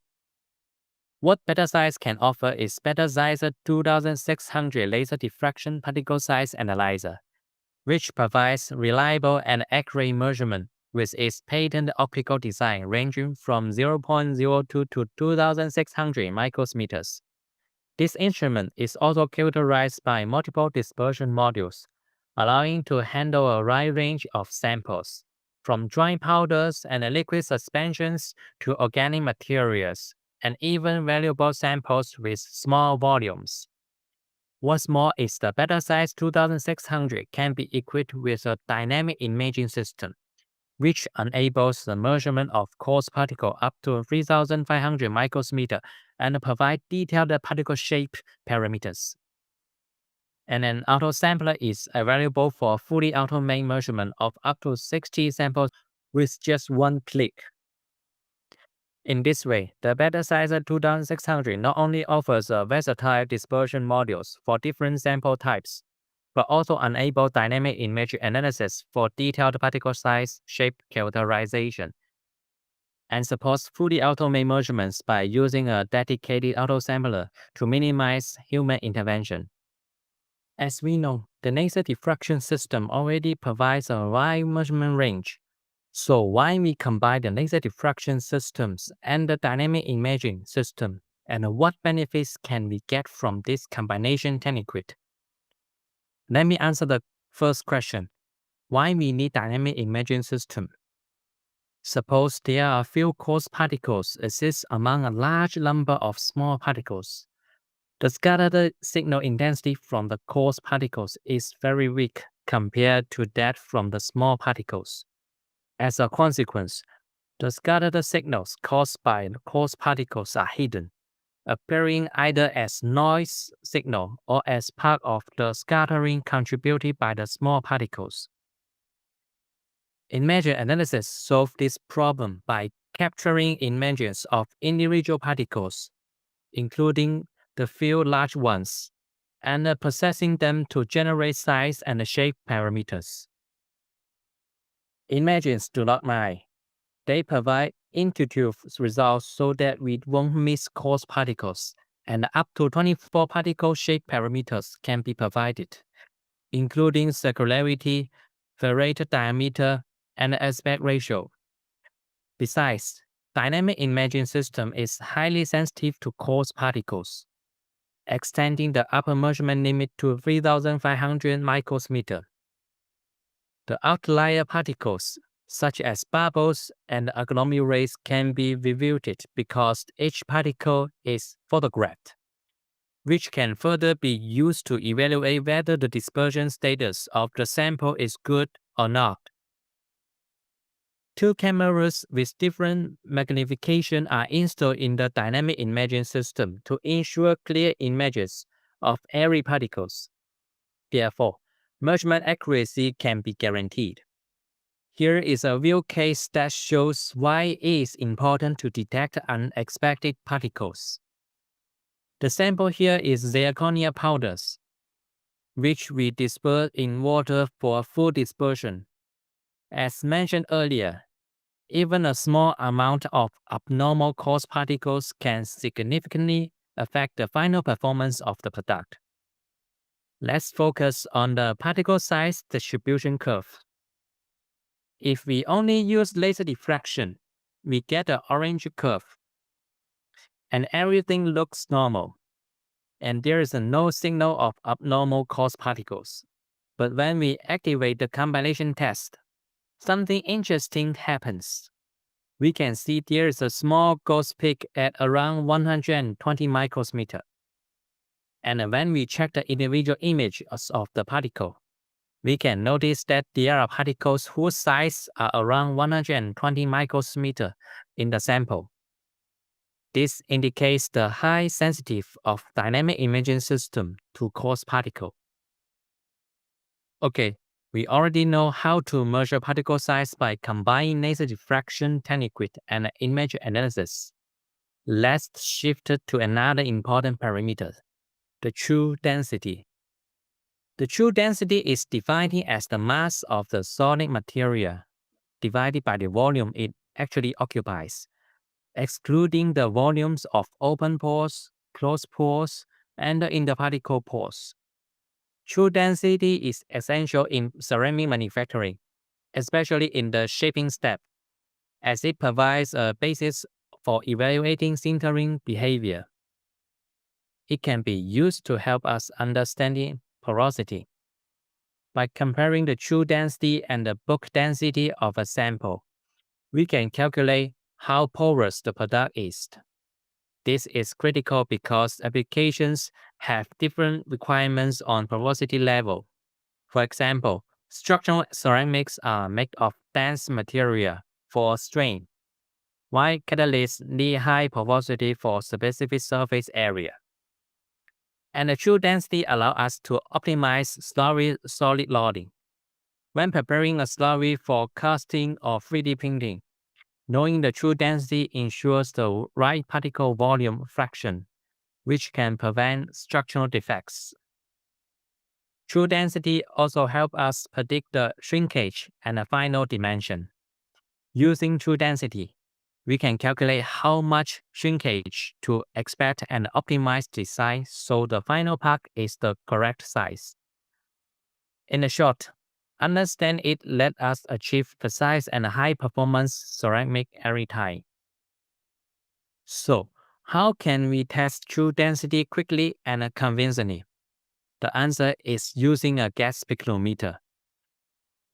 What BetaSize can offer is BetaSizer 2600 Laser Diffraction Particle Size Analyzer, which provides reliable and accurate measurement with its patent optical design ranging from 0.02 to 2600 micrometers. This instrument is also characterized by multiple dispersion modules, allowing to handle a wide range of samples, from dry powders and liquid suspensions to organic materials, and even valuable samples with small volumes. What's more is the BetaSize 2600 can be equipped with a dynamic imaging system, which enables the measurement of coarse particle up to 3,500 micrometers and provide detailed particle shape parameters. And an auto-sampler is available for fully automated measurement of up to 60 samples with just one click. In this way, the BetaSizer 2600 not only offers a versatile dispersion modules for different sample types, but also enable dynamic image analysis for detailed particle size shape characterization, and supports fully automated measurements by using a dedicated auto-sampler to minimize human intervention. As we know, the laser diffraction system already provides a wide measurement range. So why we combine the laser diffraction systems and the dynamic imaging system, and what benefits can we get from this combination technique? Let me answer the first question. why we need dynamic imaging system. Suppose there are few coarse particles exist among a large number of small particles. The scattered signal intensity from the coarse particles is very weak compared to that from the small particles. As a consequence, the scattered signals caused by the coarse particles are hidden, appearing either as noise signal or as part of the scattering contributed by the small particles. Image analysis solves this problem by capturing images of individual particles, including the few large ones, and processing them to generate size and shape parameters. Images do not lie. They provide intuitive results so that we won't miss coarse particles, and up to 24 particle shape parameters can be provided, including circularity, ferrite diameter, and aspect ratio. Besides, dynamic imaging system is highly sensitive to coarse particles, extending the upper measurement limit to 3,500 micrometers. The outlier particles, such as bubbles and agglomerates, can be reviewed because each particle is photographed, which can further be used to evaluate whether the dispersion status of the sample is good or not. Two cameras with different magnification are installed in the dynamic imaging system to ensure clear images of every particles. Therefore, measurement accuracy can be guaranteed. Here is a real case that shows why it is important to detect unexpected particles. The sample here is zirconia powders, which we disperse in water for full dispersion. As mentioned earlier, even a small amount of abnormal coarse particles can significantly affect the final performance of the product. Let's focus on the particle size distribution curve. If we only use laser diffraction, we get an orange curve, and everything looks normal, and there is no signal of abnormal coarse particles. But when we activate the combination test, something interesting happens. We can see there is a small ghost peak at around 120 micrometers. And when we check the individual images of the particle, we can notice that there are particles whose size are around 120 micrometers in the sample. This indicates the high sensitivity of dynamic imaging system to coarse particle. Okay, we already know how to measure particle size by combining laser diffraction technique with an image analysis. Let's shift to another important parameter, the true density. The true density is defined as the mass of the solid material divided by the volume it actually occupies, excluding the volumes of open pores, closed pores, and the interparticle pores. True density is essential in ceramic manufacturing, especially in the shaping step, as it provides a basis for evaluating sintering behavior. It can be used to help us understanding porosity. By comparing the true density and the bulk density of a sample, we can calculate how porous the product is. This is critical because applications have different requirements on porosity level. For example, structural ceramics are made of dense material for strain, while catalysts need high porosity for specific surface area. And the true density allows us to optimize slurry solid loading. When preparing a slurry for casting or 3D printing, knowing the true density ensures the right particle volume fraction, which can prevent structural defects. True density also helps us predict the shrinkage and the final dimension. Using true density, we can calculate how much shrinkage to expect and optimize design so the final part is the correct size. In short, understand it let us achieve precise and high-performance ceramic every time. So, how can we test true density quickly and convincingly? The answer is using a gas speculometer.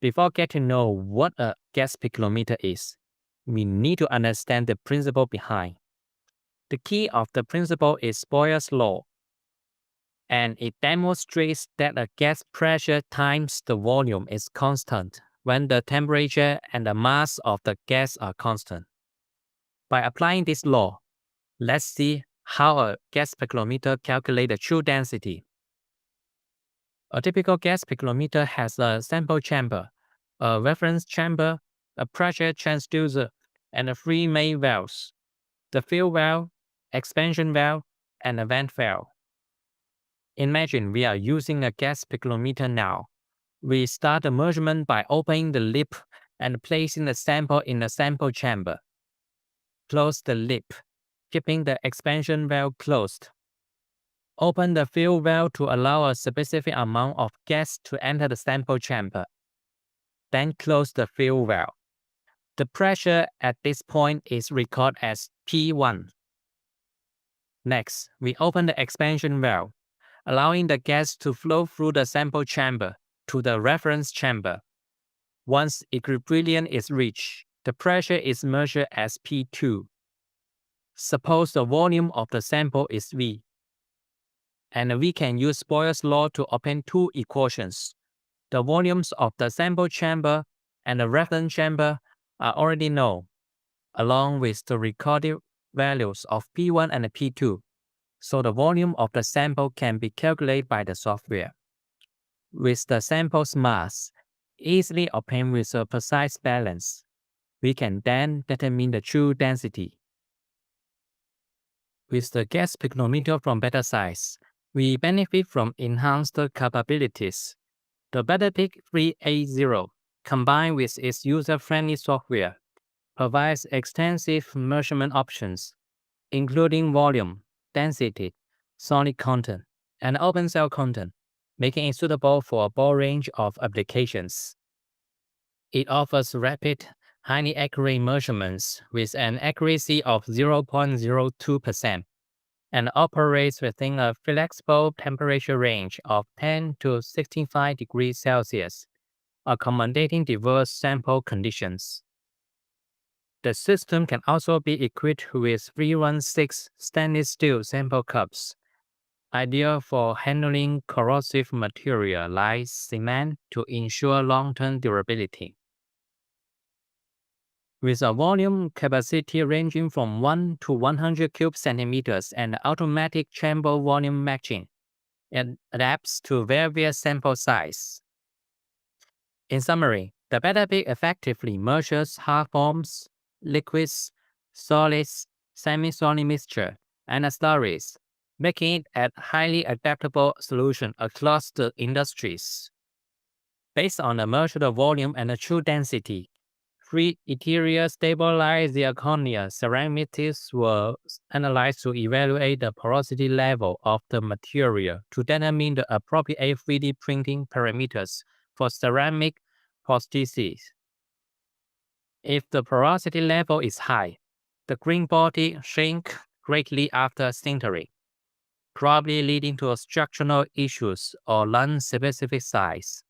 Before getting to know what a gas speculometer is, we need to understand the principle behind. The key of the principle is Boyle's law, and it demonstrates that a gas pressure times the volume is constant when the temperature and the mass of the gas are constant. By applying this law, let's see how a gas speculometer calculates the true density. A typical gas speculometer has a sample chamber, a reference chamber, a pressure transducer, and three main valves: the fill valve, expansion valve, and a vent valve. Imagine we are using a gas speculometer now. We start the measurement by opening the lip and placing the sample in the sample chamber. Close the lip, keeping the expansion valve closed. Open the fill valve to allow a specific amount of gas to enter the sample chamber. Then close the fill valve. The pressure at this point is recorded as P1. Next, we open the expansion valve, allowing the gas to flow through the sample chamber to the reference chamber. Once equilibrium is reached, the pressure is measured as P2. Suppose the volume of the sample is V, and we can use Boyle's law to obtain two equations. The volumes of the sample chamber and the reference chamber are already known, along with the recorded values of P1 and P2, so the volume of the sample can be calculated by the software. With the sample's mass easily obtained with a precise balance, we can then determine the true density. With the gas speculometer from beta size, we benefit from enhanced capabilities. The BetaPic 380, combined with its user-friendly software, provides extensive measurement options, including volume, density, solid content, and open cell content, making it suitable for a broad range of applications. It offers rapid, highly accurate measurements with an accuracy of 0.02% and operates within a flexible temperature range of 10 to 65 degrees Celsius, accommodating diverse sample conditions. The system can also be equipped with 316 stainless steel sample cups, ideal for handling corrosive material like cement to ensure long-term durability. With a volume capacity ranging from 1 to 100 cube centimeters and automatic chamber volume matching, it adapts to various sample size. In summary, the BetaPic effectively measures hard forms, liquids, solids, semi-solid mixture, and slurries, making it a highly adaptable solution across the industries. Based on the measured volume and the true density, 3 interior stabilized zirconia ceramics were analyzed to evaluate the porosity level of the material to determine the appropriate 3D printing parameters for ceramic prostheses. If the porosity level is high, the green body shrinks greatly after sintering, probably leading to structural issues or non-specific size.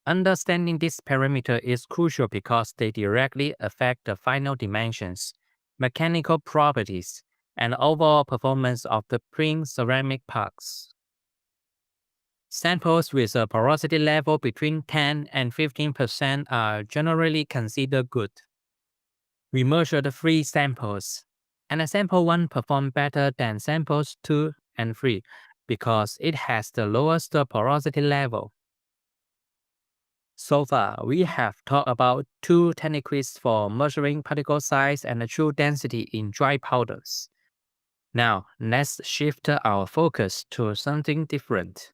Understanding this parameter is crucial because they directly affect the final dimensions, mechanical properties, and overall performance of the print ceramic parts. Samples with a porosity level between 10 and 15% are generally considered good. We measured 3 samples, and sample 1 performed better than samples 2 and 3 because it has the lowest porosity level. So far, we have talked about 2 techniques for measuring particle size and the true density in dry powders. Now, let's shift our focus to something different.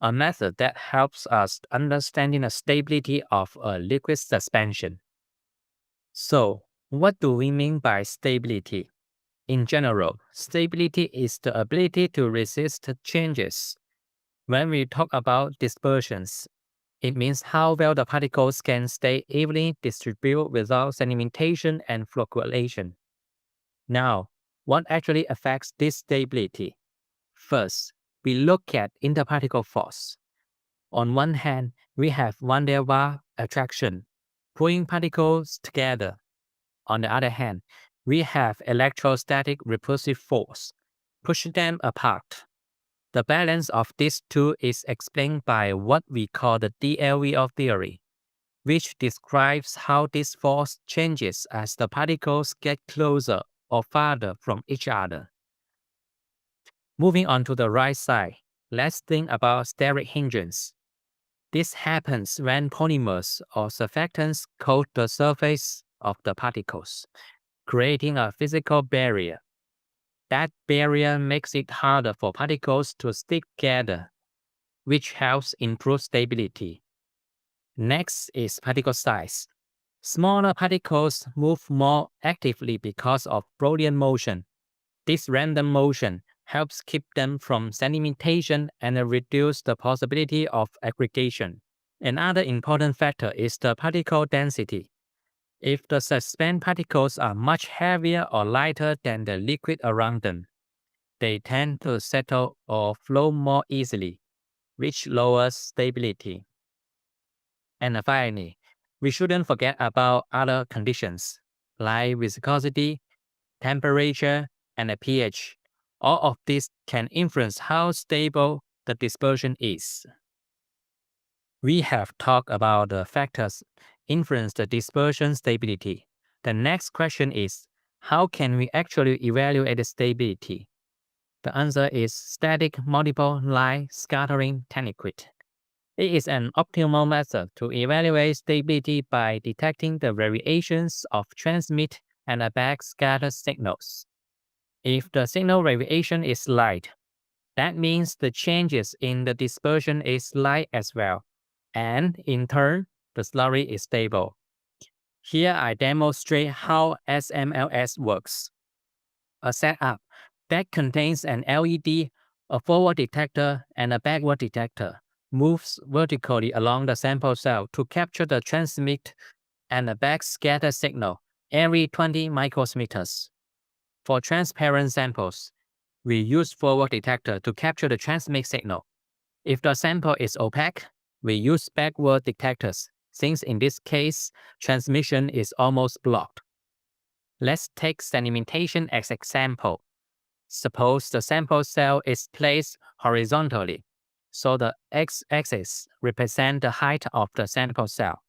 A method that helps us understanding the stability of a liquid suspension. So, what do we mean by stability? In general, stability is the ability to resist changes. When we talk about dispersions, it means how well the particles can stay evenly distributed without sedimentation and flocculation. Now, what actually affects this stability? First, we look at interparticle force. On one hand, we have van der Waals attraction, pulling particles together. On the other hand, we have electrostatic repulsive force, pushing them apart. The balance of these two is explained by what we call the DLVO theory, which describes how this force changes as the particles get closer or farther from each other. Moving on to the right side, let's think about steric hindrance. This happens when polymers or surfactants coat the surface of the particles, creating a physical barrier. That barrier makes it harder for particles to stick together, which helps improve stability. Next is particle size. Smaller particles move more actively because of Brownian motion. This random motion helps keep them from sedimentation and reduce the possibility of aggregation. Another important factor is the particle density. If the suspended particles are much heavier or lighter than the liquid around them, they tend to settle or flow more easily, which lowers stability. And finally, we shouldn't forget about other conditions like viscosity, temperature, and the pH. All of these can influence how stable the dispersion is. We have talked about the factors influence the dispersion stability. The next question is, how can we actually evaluate the stability? The answer is static multiple line scattering technique. It is an optimal method to evaluate stability by detecting the variations of transmit and backscatter signals. If the signal variation is slight, that means the changes in the dispersion is slight as well, and in turn, the slurry is stable. Here I demonstrate how SMLS works. A setup that contains an LED, a forward detector, and a backward detector moves vertically along the sample cell to capture the transmit and the backscatter signal every 20 micrometers. For transparent samples, we use forward detector to capture the transmit signal. If the sample is opaque, we use backward detectors, since in this case, transmission is almost blocked. Let's take sedimentation as example. Suppose the sample cell is placed horizontally, so the x-axis represents the height of the sample cell,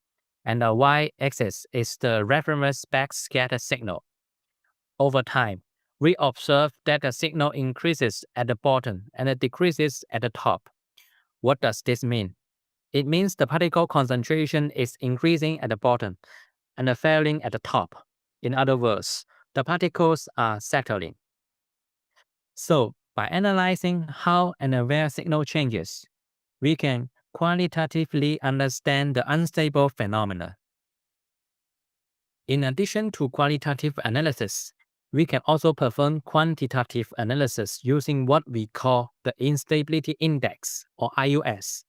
and the y-axis is the reference backscatter signal. Over time, we observe that the signal increases at the bottom and it decreases at the top. What does this mean? It means the particle concentration is increasing at the bottom and falling at the top. In other words, the particles are settling. So, by analyzing how and where signal changes, we can qualitatively understand the unstable phenomena. In addition to qualitative analysis, we can also perform quantitative analysis using what we call the instability index, or IUS.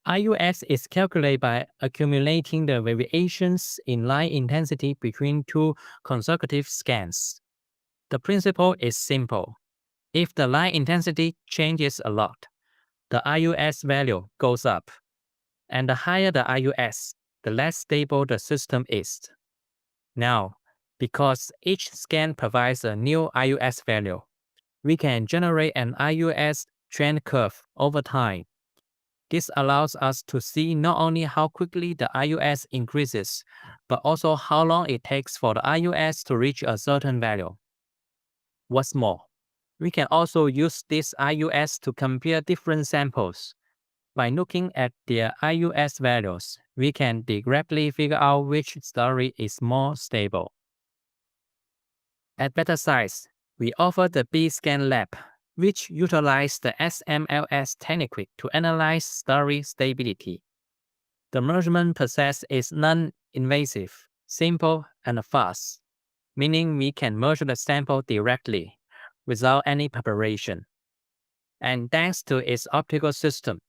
IUS is calculated by accumulating the variations in light intensity between two consecutive scans. The principle is simple. If the light intensity changes a lot, the IUS value goes up. And the higher the IUS, the less stable the system is. Now, because each scan provides a new IUS value, we can generate an IUS trend curve over time. This allows us to see not only how quickly the IUS increases, but also how long it takes for the IUS to reach a certain value. What's more, we can also use this IUS to compare different samples. By looking at their IUS values, we can directly figure out which slurry is more stable. At Better Science, we offer the B-Scan Lab, which utilizes the SMLS technique to analyze slurry stability. The measurement process is non-invasive, simple, and fast, meaning we can measure the sample directly, without any preparation. And thanks to its optical system,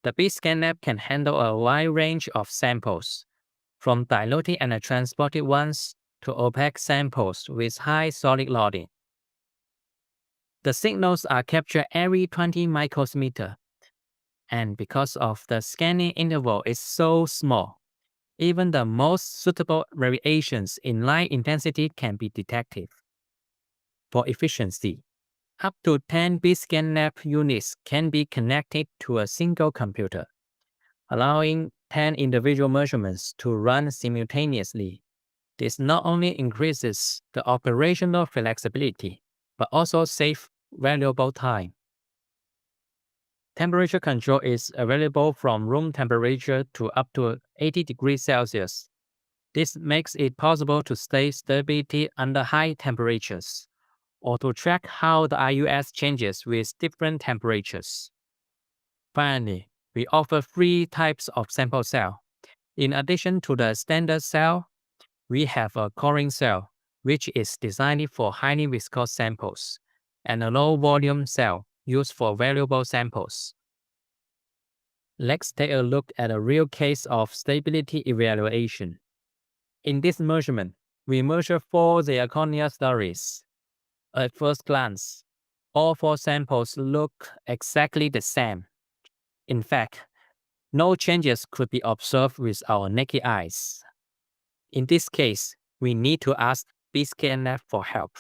the B-Scan Lab can handle a wide range of samples, from diluted and transported ones to opaque samples with high solid loading. The signals are captured every 20 micrometers, and because of the scanning interval is so small, Even the most suitable variations in light intensity can be detected. For efficiency, up to 10 bscanlab units can be connected to a single computer, allowing 10 individual measurements to run simultaneously. This not only increases the operational flexibility, but also saves valuable time. Temperature control is available from room temperature to up to 80 degrees Celsius. This makes it possible to stay stability under high temperatures, or to track how the IUS changes with different temperatures. Finally, we offer three types of sample cell. In addition to the standard cell, we have a coring cell, which is designed for highly viscous samples, and a low-volume cell used for valuable samples. Let's take a look at a real case of stability evaluation. In this measurement, we measure 4 zirconia slurries. At first glance, all 4 samples look exactly the same. In fact, no changes could be observed with our naked eyes. In this case, we need to ask bscanlab for help.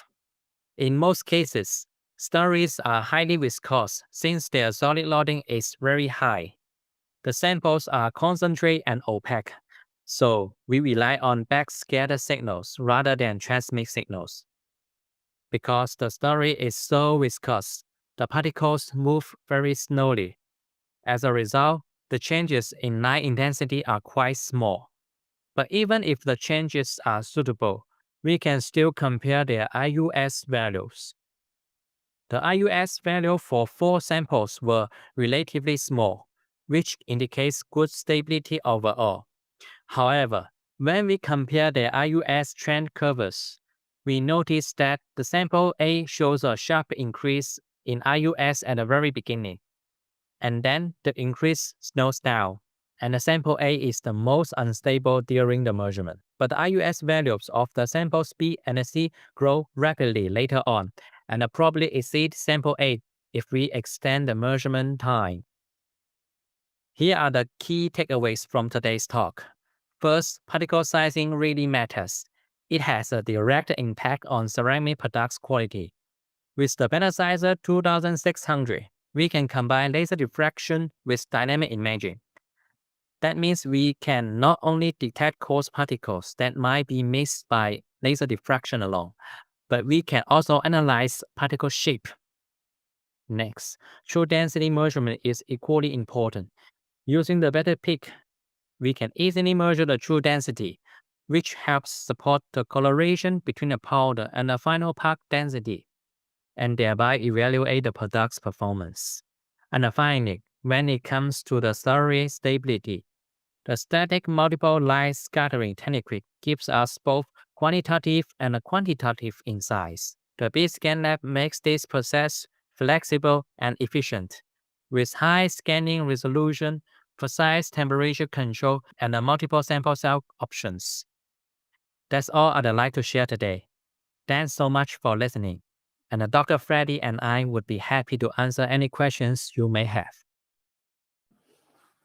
In most cases, slurries are highly viscous since their solid loading is very high. The samples are concentrated and opaque, so we rely on backscatter signals rather than transmit signals. Because the slurry is so viscous, the particles move very slowly. As a result, the changes in light intensity are quite small. But even if the changes are suitable, we can still compare their IUS values. The IUS value for 4 samples were relatively small, which indicates good stability overall. However, when we compare their IUS trend curves, we notice that the sample A shows a sharp increase in IUS at the very beginning, and then the increase slows down, and the sample A is the most unstable during the measurement. But the IUS values of the samples B and C grow rapidly later on, and probably exceed sample A if we extend the measurement time. Here are the key takeaways from today's talk. First, particle sizing really matters. It has a direct impact on ceramic products quality. With the Betasizer 2600, we can combine laser diffraction with dynamic imaging. That means we can not only detect coarse particles that might be missed by laser diffraction alone, but we can also analyze particle shape. Next, true density measurement is equally important. Using the better peak, we can easily measure the true density, which helps support the correlation between the powder and the final part density, and thereby evaluate the product's performance. And finally, when it comes to the slurry stability, the static multiple light scattering technique gives us both quantitative and quantitative insights. The bscanlab makes this process flexible and efficient, with high scanning resolution, precise temperature control, and multiple sample cell options. That's all I'd like to share today. Thanks so much for listening. And Dr. Freddy and I would be happy to answer any questions you may have.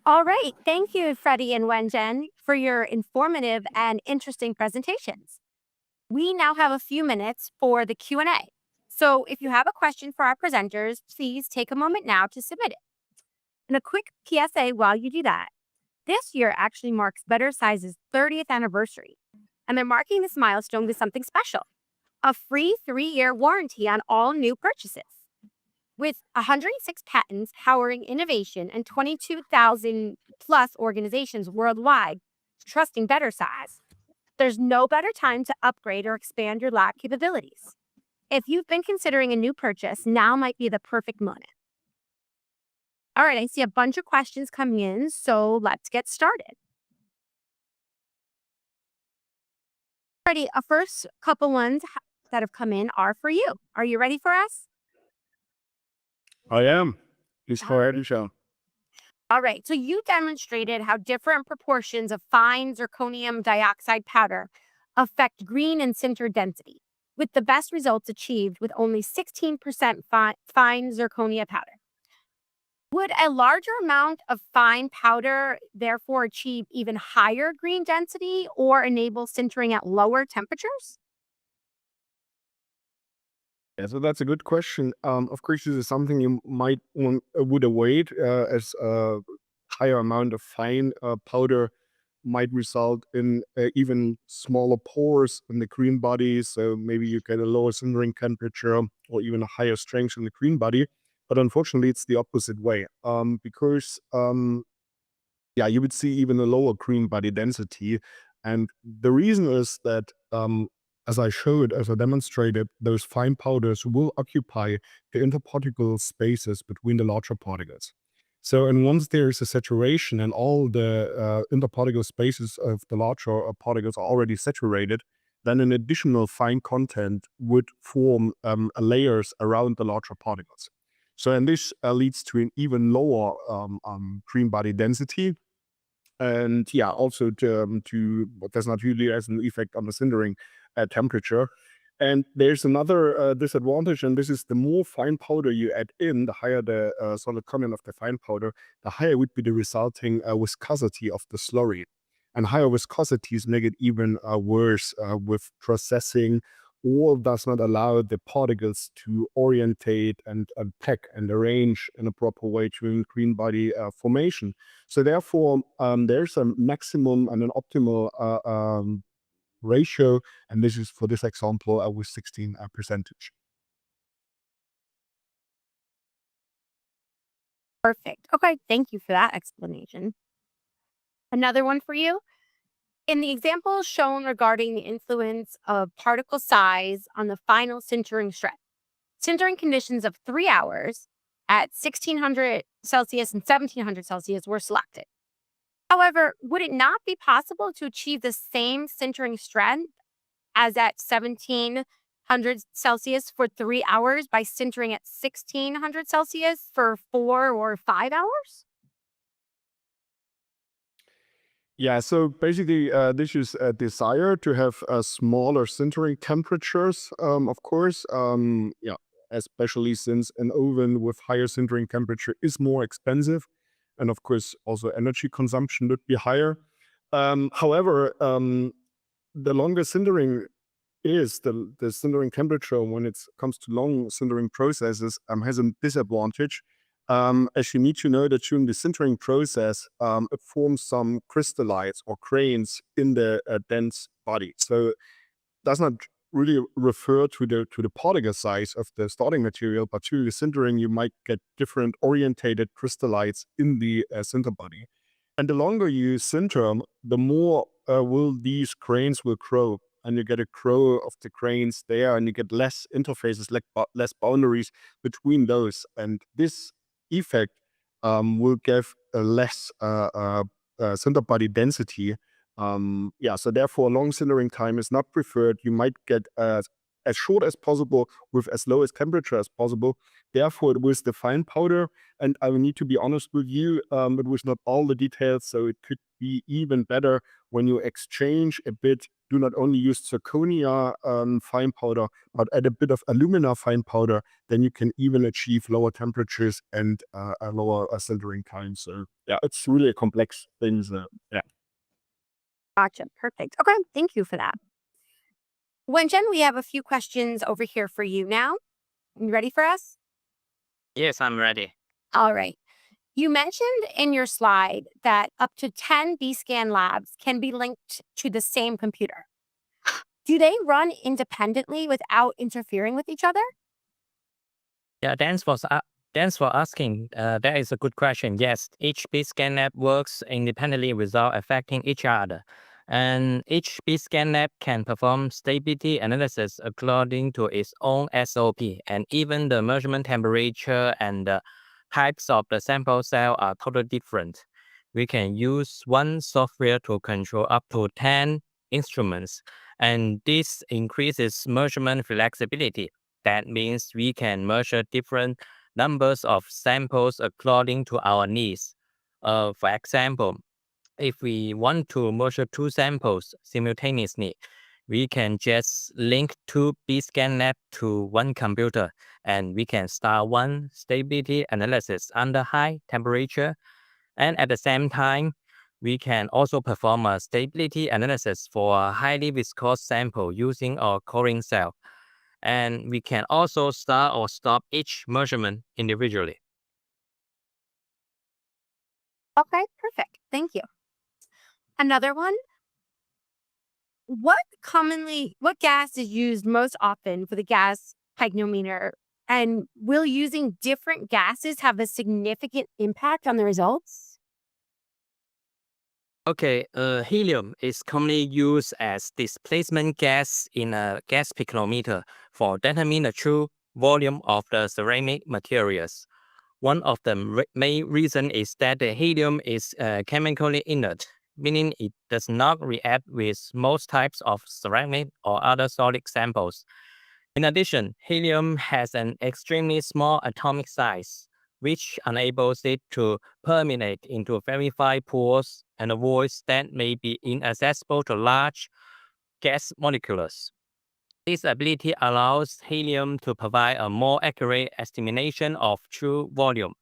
All right. Thank you, Freddie and Wenjen, for your informative and interesting presentations. We now have a few minutes for the Q&A. So if you have a question for our presenters, please take a moment now to submit it. And a quick PSA while you do that. This year actually marks Bettersize's 30th anniversary, and they're marking this milestone with something special, a free 3-year warranty on all new purchases. With 106 patents powering innovation and 22,000 plus organizations worldwide trusting Bettersize, there's no better time to upgrade or expand your lab capabilities. If you've been considering a new purchase, now might be the perfect moment. All right, I see a bunch of questions coming in, so let's get started. Ready, a first couple ones that have come in are for you. Are you ready for us? I am. Please go ahead, Michelle. All right, so you demonstrated how different proportions of fine zirconium dioxide powder affect green and sinter density, with the best results achieved with only 16% fine zirconia powder. Would a larger amount of fine powder therefore achieve even higher green density or enable sintering at lower temperatures? Yeah, so that's a good question. Of course, this is something you might would await, as a higher amount of fine powder might result in even smaller pores in the green body. So maybe you get a lower sintering temperature or even a higher strength in the green body. But unfortunately, it's the opposite way, because yeah, you would see even a lower green body density. And the reason is that, as I showed, as I demonstrated, those fine powders will occupy the interparticle spaces between the larger particles. So, and once there is a saturation and all the interparticle spaces of the larger particles are already saturated, then an additional fine content would form layers around the larger particles. So, and this leads to an even lower green body density, and yeah, also to what does not really has an effect on the sintering temperature. And there's another disadvantage, and this is the more fine powder you add in, the higher the solid content of the fine powder, the higher would be the resulting viscosity of the slurry. And higher viscosities make it even worse with processing, or does not allow the particles to orientate and pack and arrange in a proper way during green body formation. So therefore, there's a maximum and an optimal ratio, and this is for this example with 16 percentage. Perfect. Okay, thank you for that explanation. Another one for you. In the example shown regarding the influence of particle size on the final sintering strength, sintering conditions of 3 hours at 1600 Celsius and 1700 Celsius were selected. However, would it not be possible to achieve the same sintering strength as at 1700 Celsius for 3 hours by sintering at 1600 Celsius for 4 or 5 hours? Yeah, so basically, this is a desire to have smaller sintering temperatures, of course. Yeah, especially since an oven with higher sintering temperature is more expensive. And of course, also energy consumption would be higher. However, the longer sintering is the sintering temperature when it comes to long sintering processes has a disadvantage, as you need to know that during the sintering process, it forms some crystallites or grains in the dense body. So does not really refer to the particle size of the starting material, but through the sintering, you might get different orientated crystallites in the sinter body. And the longer you sinter, the more will these grains will grow. And you get a grow of the grains there, and you get less interfaces, less boundaries between those. And this effect will give a less sinter body density. Yeah, so therefore, long sintering time is not preferred. You might get as short as possible with as low as temperature as possible. Therefore, it was the fine powder, and I will need to be honest with you, it was not all the details, so it could be even better when you exchange a bit. Do not only use zirconia fine powder, but add a bit of alumina fine powder. Then you can even achieve lower temperatures and a lower sintering time. So yeah, it's really a complex thing. So, yeah. Gotcha. Perfect. Okay, thank you for that. Wenjen, we have a few questions over here for you now. You ready for us? Yes, I'm ready. All right. You mentioned in your slide that up to 10 B-scan labs can be linked to the same computer. Do they run independently without interfering with each other? Yeah, thanks for asking. That is a good question. Yes, each scan lab works independently without affecting each other. And each scan lab can perform stability analysis according to its own SOP. And even the measurement temperature and the types of the sample cell are totally different. We can use one software to control up to 10 instruments. And this increases measurement flexibility. That means we can measure different numbers of samples according to our needs. For example, if we want to measure two samples simultaneously, we can just link two BScanNet to one computer, and we can start one stability analysis under high temperature. And at the same time, we can also perform a stability analysis for a highly viscous sample using our coring cell. And we can also start or stop each measurement individually. Okay, perfect. Thank you. Another one. What gas is used most often for the gas pygnometer? And will using different gases have a significant impact on the results? Okay, helium is commonly used as displacement gas in a gas picrometer for determining the true volume of the ceramic materials. One of the main reasons is that the helium is chemically inert, meaning it does not react with most types of ceramic or other solid samples. In addition, helium has an extremely small atomic size, which enables it to permeate into very fine pores and voids that may be inaccessible to large gas molecules. This ability allows helium to provide a more accurate estimation of true volume,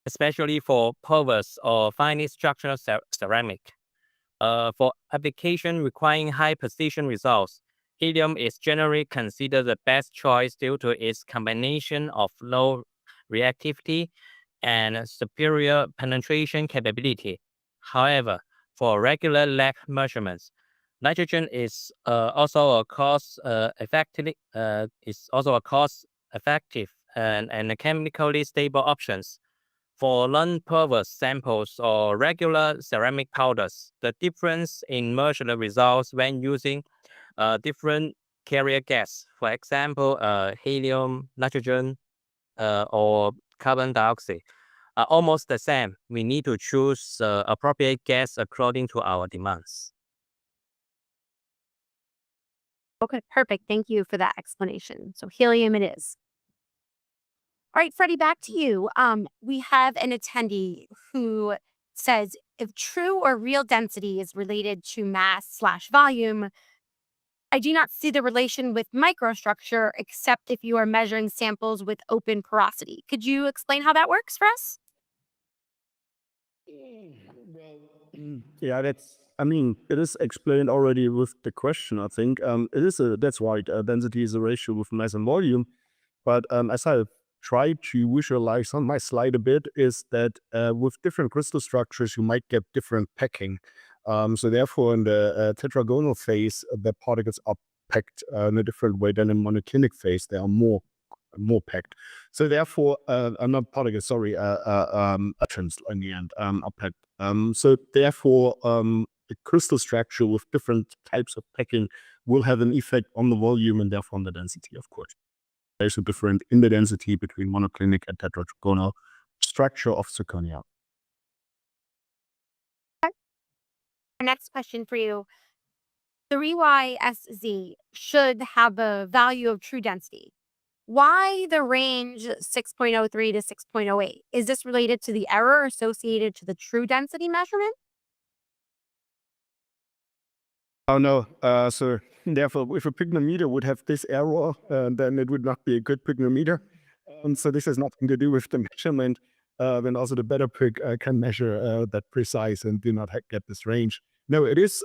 especially for porous or finely structured ceramic. For application requiring high precision results, helium is generally considered the best choice due to its combination of low reactivity and superior penetration capability. However, for regular lab measurements, nitrogen is also a cost-effective and a chemically stable options. For non-porous samples or regular ceramic powders, the difference in measured results when using different carrier gas, for example, helium, nitrogen, or carbon dioxide, are almost the same. We need to choose appropriate gas according to our demands. Okay, perfect. Thank you for that explanation. So helium it is. All right, Freddie, back to you. We have an attendee who says if true or real density is related to mass/volume, I do not see the relation with microstructure except if you are measuring samples with open porosity. Could you explain how that works for us? Yeah, it is explained already with the question, I think. That's right. Density is a ratio with mass and volume. But as I try to visualize on my slide a bit, is that with different crystal structures, you might get different packing. So therefore, in the tetragonal phase, the particles are packed in a different way than in monoclinic phase. They are more packed. So therefore, not particles, sorry, atoms in the end are packed. So therefore, the crystal structure with different types of packing will have an effect on the volume and therefore on the density, of course. There's a difference in the density between monoclinic and tetragonal structure of zirconia. Our next question for you. 3YSZ should have a value of true density. Why the range 6.03 to 6.08? Is this related to the error associated to the true density measurement? Oh no, so therefore, if a pygnometer would have this error, then it would not be a good pygnometer. So this has nothing to do with the measurement. Then also the better pig can measure that precise and do not get this range. No, it is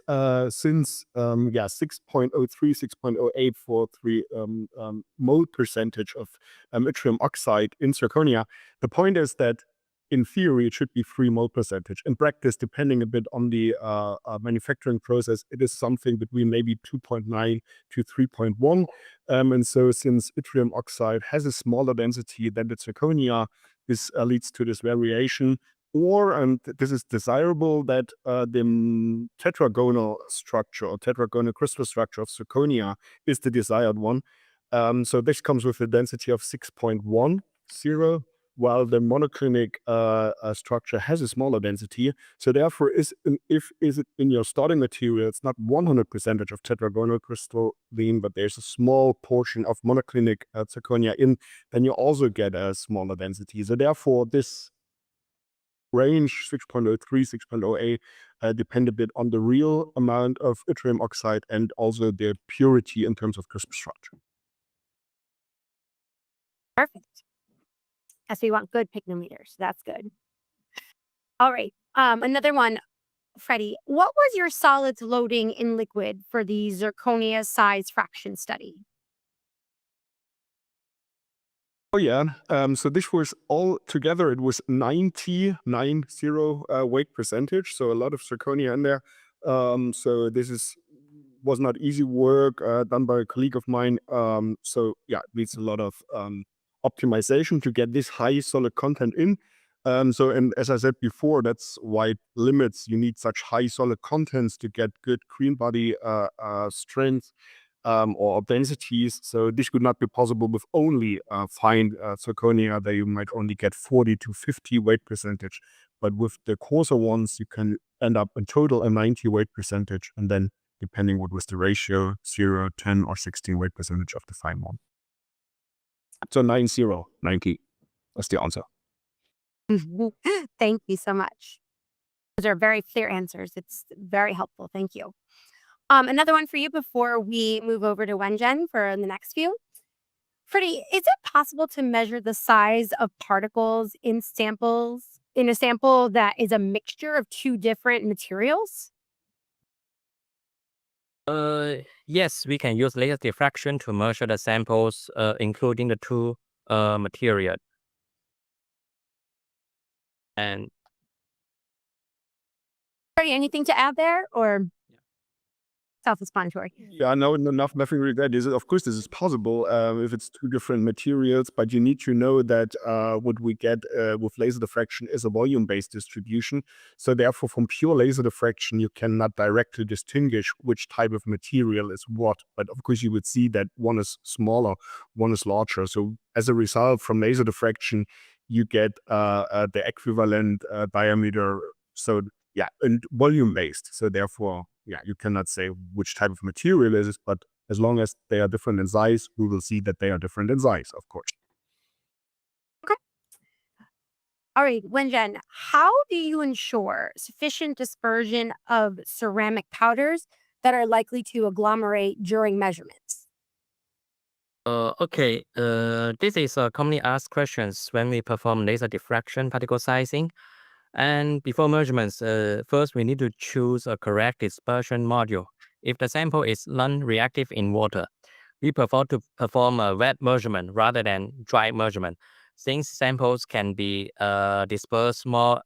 since 6.03, 6.08 for 3 mole percentage of yttrium oxide in zirconia. The point is that in theory, it should be 3 mole percentage. In practice, depending a bit on the manufacturing process, it is something between maybe 2.9 to 3.1. And so since yttrium oxide has a smaller density than the zirconia, this leads to this variation. And this is desirable, that the tetragonal structure or tetragonal crystal structure of zirconia is the desired one. So this comes with a density of 6.10, while the monoclinic structure has a smaller density. So therefore, is it in your starting material, it's not 100% of tetragonal crystalline, but there's a small portion of monoclinic zirconia in, then you also get a smaller density. So therefore, this range 6.03, 6.08 depend a bit on the real amount of yttrium oxide and also the purity in terms of crystal structure. Perfect. Yes, we want good picnometers. That's good. All right. Another one, Freddie. What was your solids loading in liquid for the zirconia size fraction study? Oh yeah. So this was all together. It was 90 weight percentage. So a lot of zirconia in there. So this was not easy work done by a colleague of mine. So yeah, it needs a lot of optimization to get this high solid content in. So and as I said before, that's why it limits. You need such high solid contents to get good green body strength or densities. So this would not be possible with only fine zirconia. That you might only get 40 to 50 weight percentage. But with the coarser ones, you can end up in total a 90 weight percentage. And then depending what was the ratio, 0, 10, or 16 weight percentage of the fine one. So 90. That's the answer. Thank you so much. Those are very clear answers. It's very helpful. Thank you. Another one for you before we move over to Wenjen for the next few. Freddie, is it possible to measure the size of particles in a sample that is a mixture of two different materials? Yes, we can use laser diffraction to measure the samples, including the two material. And Freddie, anything to add there or self-explanatory? Yeah, no, nothing really that. Of course, this is possible if it's two different materials, but you need to know that what we get with laser diffraction is a volume-based distribution. So therefore, from pure laser diffraction, you cannot directly distinguish which type of material is what. But of course, you would see that one is smaller, one is larger. So as a result, from laser diffraction, you get the equivalent diameter. So yeah, and volume based. So therefore, yeah, you cannot say which type of material it is, but as long as they are different in size, we will see that they are different in size, of course. Okay. All right, Wenjen, how do you ensure sufficient dispersion of ceramic powders that are likely to agglomerate during measurements? Okay, this is a commonly asked questions when we perform laser diffraction particle sizing. And before measurements, first we need to choose a correct dispersion module. If the sample is non-reactive in water, we prefer to perform a wet measurement rather than dry measurement, since samples can be dispersed more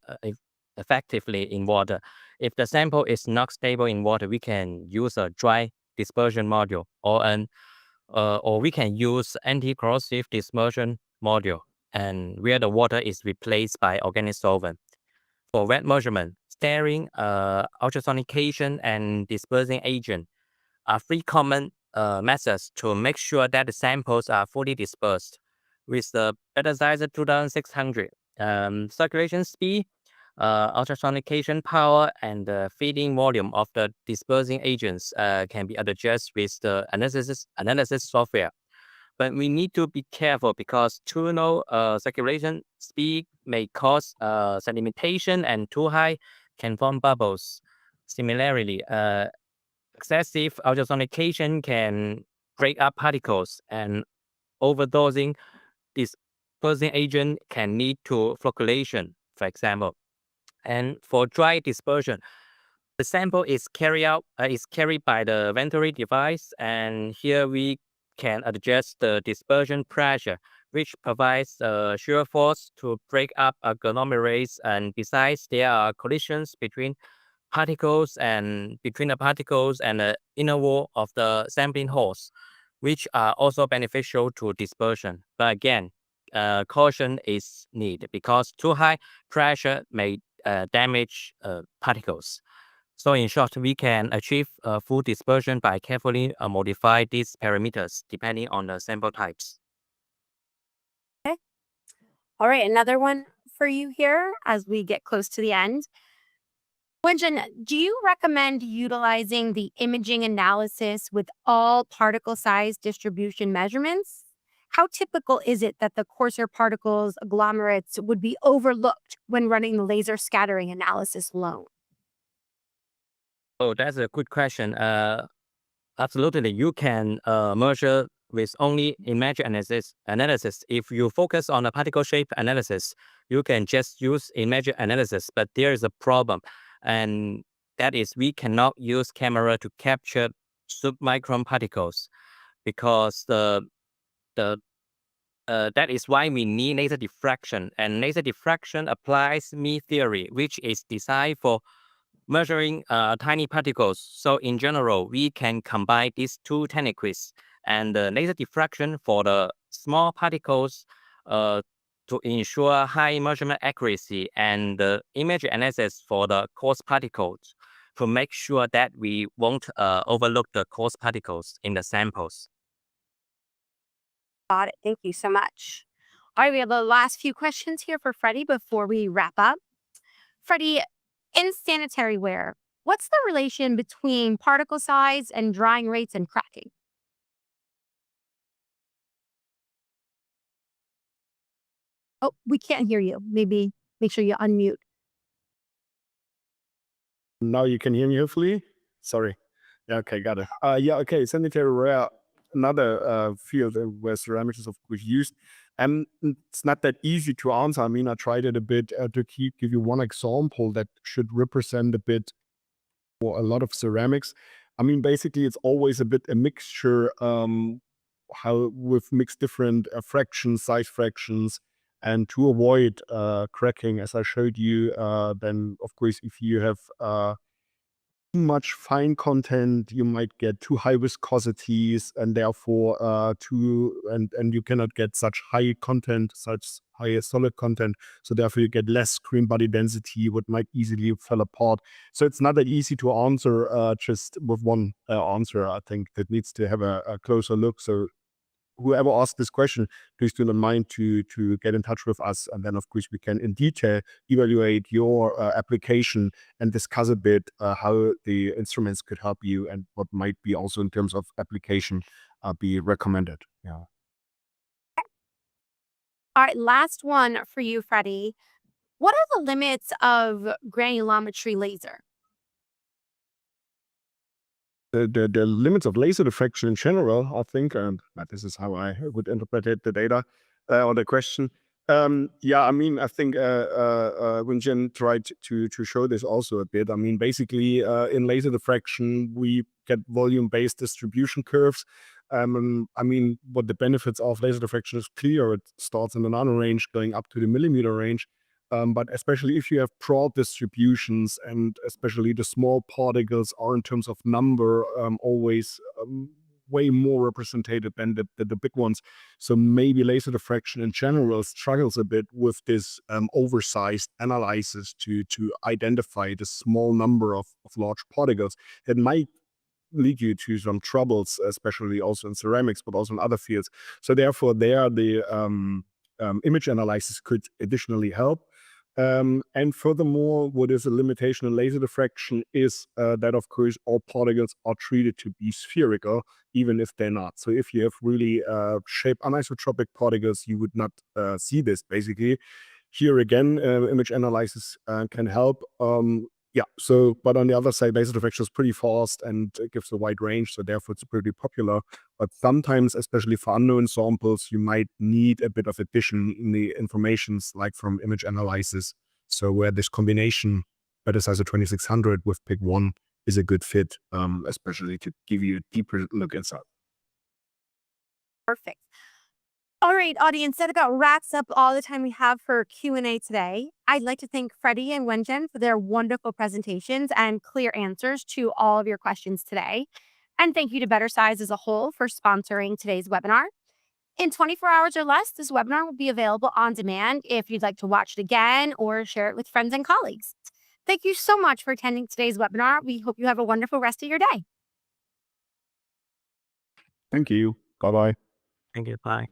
effectively in water. If the sample is not stable in water, we can use a dry dispersion module or we can use anti-corrosive dispersion module, and where the water is replaced by organic solvent. For wet measurement, stirring, ultrasonication, and dispersing agent are three common methods to make sure that the samples are fully dispersed. With the beta size 2600, circulation speed, ultrasonication power, and the feeding volume of the dispersing agents can be adjusted with the analysis software. But we need to be careful because too low circulation speed may cause sedimentation, and too high can form bubbles. Similarly, excessive ultrasonication can break up particles, and overdosing dispersing agent can lead to flocculation, for example. And for dry dispersion, the sample is carried by the venturi device, and here we can adjust the dispersion pressure, which provides shear force to break up agglomerates. And besides, there are collisions between between the particles and the inner wall of the sampling holes, which are also beneficial to dispersion. But again, caution is needed because too high pressure may damage particles. So in short, we can achieve full dispersion by carefully modify these parameters depending on the sample types. Okay. All right, another one for you here as we get close to the end. Wenjin, do you recommend utilizing the imaging analysis with all particle size distribution measurements? How typical is it that the coarser particles, agglomerates, would be overlooked when running the laser scattering analysis alone? Oh, that's a good question. Absolutely, you can measure with only image analysis. If you focus on a particle shape analysis, you can just use image analysis. But there is a problem, and that is we cannot use camera to capture submicron particles because the that is why we need laser diffraction. And laser diffraction applies me theory, which is designed for measuring tiny particles. So in general, we can combine these two techniques and the laser diffraction for the small particles to ensure high measurement accuracy, and the image analysis for the coarse particles to make sure that we won't overlook the coarse particles in the samples. Got it. Thank you so much. All right, we have the last few questions here for Freddie before we wrap up. Freddie, in sanitary ware, what's the relation between particle size and drying rates and cracking? Oh, we can't hear you. Maybe make sure you unmute. Now you can hear me hopefully. Sorry. Yeah, okay, got it. Yeah, okay. Sanitary ware, another field where ceramics is of course used. And it's not that easy to answer. I mean, I tried it a bit to give you one example that should represent a bit or a lot of ceramics. I mean, basically, it's always a bit a mixture, how with mixed different fractions, size fractions, and to avoid cracking, as I showed you, then of course, if you have too much fine content, you might get too high viscosities, and therefore and you cannot get such high content, such high solid content. So therefore you get less screen body density, what might easily fall apart. So it's not that easy to answer just with one answer. I think that needs to have a closer look. So whoever asked this question, please do not mind to get in touch with us, and then of course we can in detail evaluate your application and discuss a bit how the instruments could help you and what might be also in terms of application be recommended. Yeah. All right, last one for you, Freddie. What are the limits of granulometry laser? The limits of laser diffraction in general, I think, and this is how I would interpret it, the data or the question. Yeah, I mean, I think Wenjin tried to show this also a bit. I mean, basically, in laser diffraction, we get volume-based distribution curves. I mean, what the benefits of laser diffraction is clear. It starts in the nano range, going up to the millimeter range. But especially if you have broad distributions, and especially the small particles are in terms of number always way more represented than the big ones. So maybe laser diffraction in general struggles a bit with this oversized analysis to identify the small number of large particles. It might lead you to some troubles, especially also in ceramics, but also in other fields. So therefore, there the image analysis could additionally help. And furthermore, what is a limitation in laser diffraction is that, of course, all particles are treated to be spherical, even if they're not. So if you have really shape anisotropic particles, you would not see this, basically. Here again, image analysis can help. Yeah, so, but on the other side, laser diffraction is pretty fast and it gives a wide range, so therefore it's pretty popular. But sometimes, especially for unknown samples, you might need a bit of addition in the informations, like from image analysis. So where this combination, better size of 2600 with PIC 1 is a good fit, especially to give you a deeper look inside. Perfect. All right, audience, that about wraps up all the time we have for Q&A today. I'd like to thank Freddie and Wenjin for their wonderful presentations and clear answers to all of your questions today. And thank you to Better Size as a whole for sponsoring today's webinar. In 24 hours or less, this webinar will be available on demand if you'd like to watch it again or share it with friends and colleagues. Thank you so much for attending today's webinar. We hope you have a wonderful rest of your day. Thank you. Bye-bye. Thank you. Bye.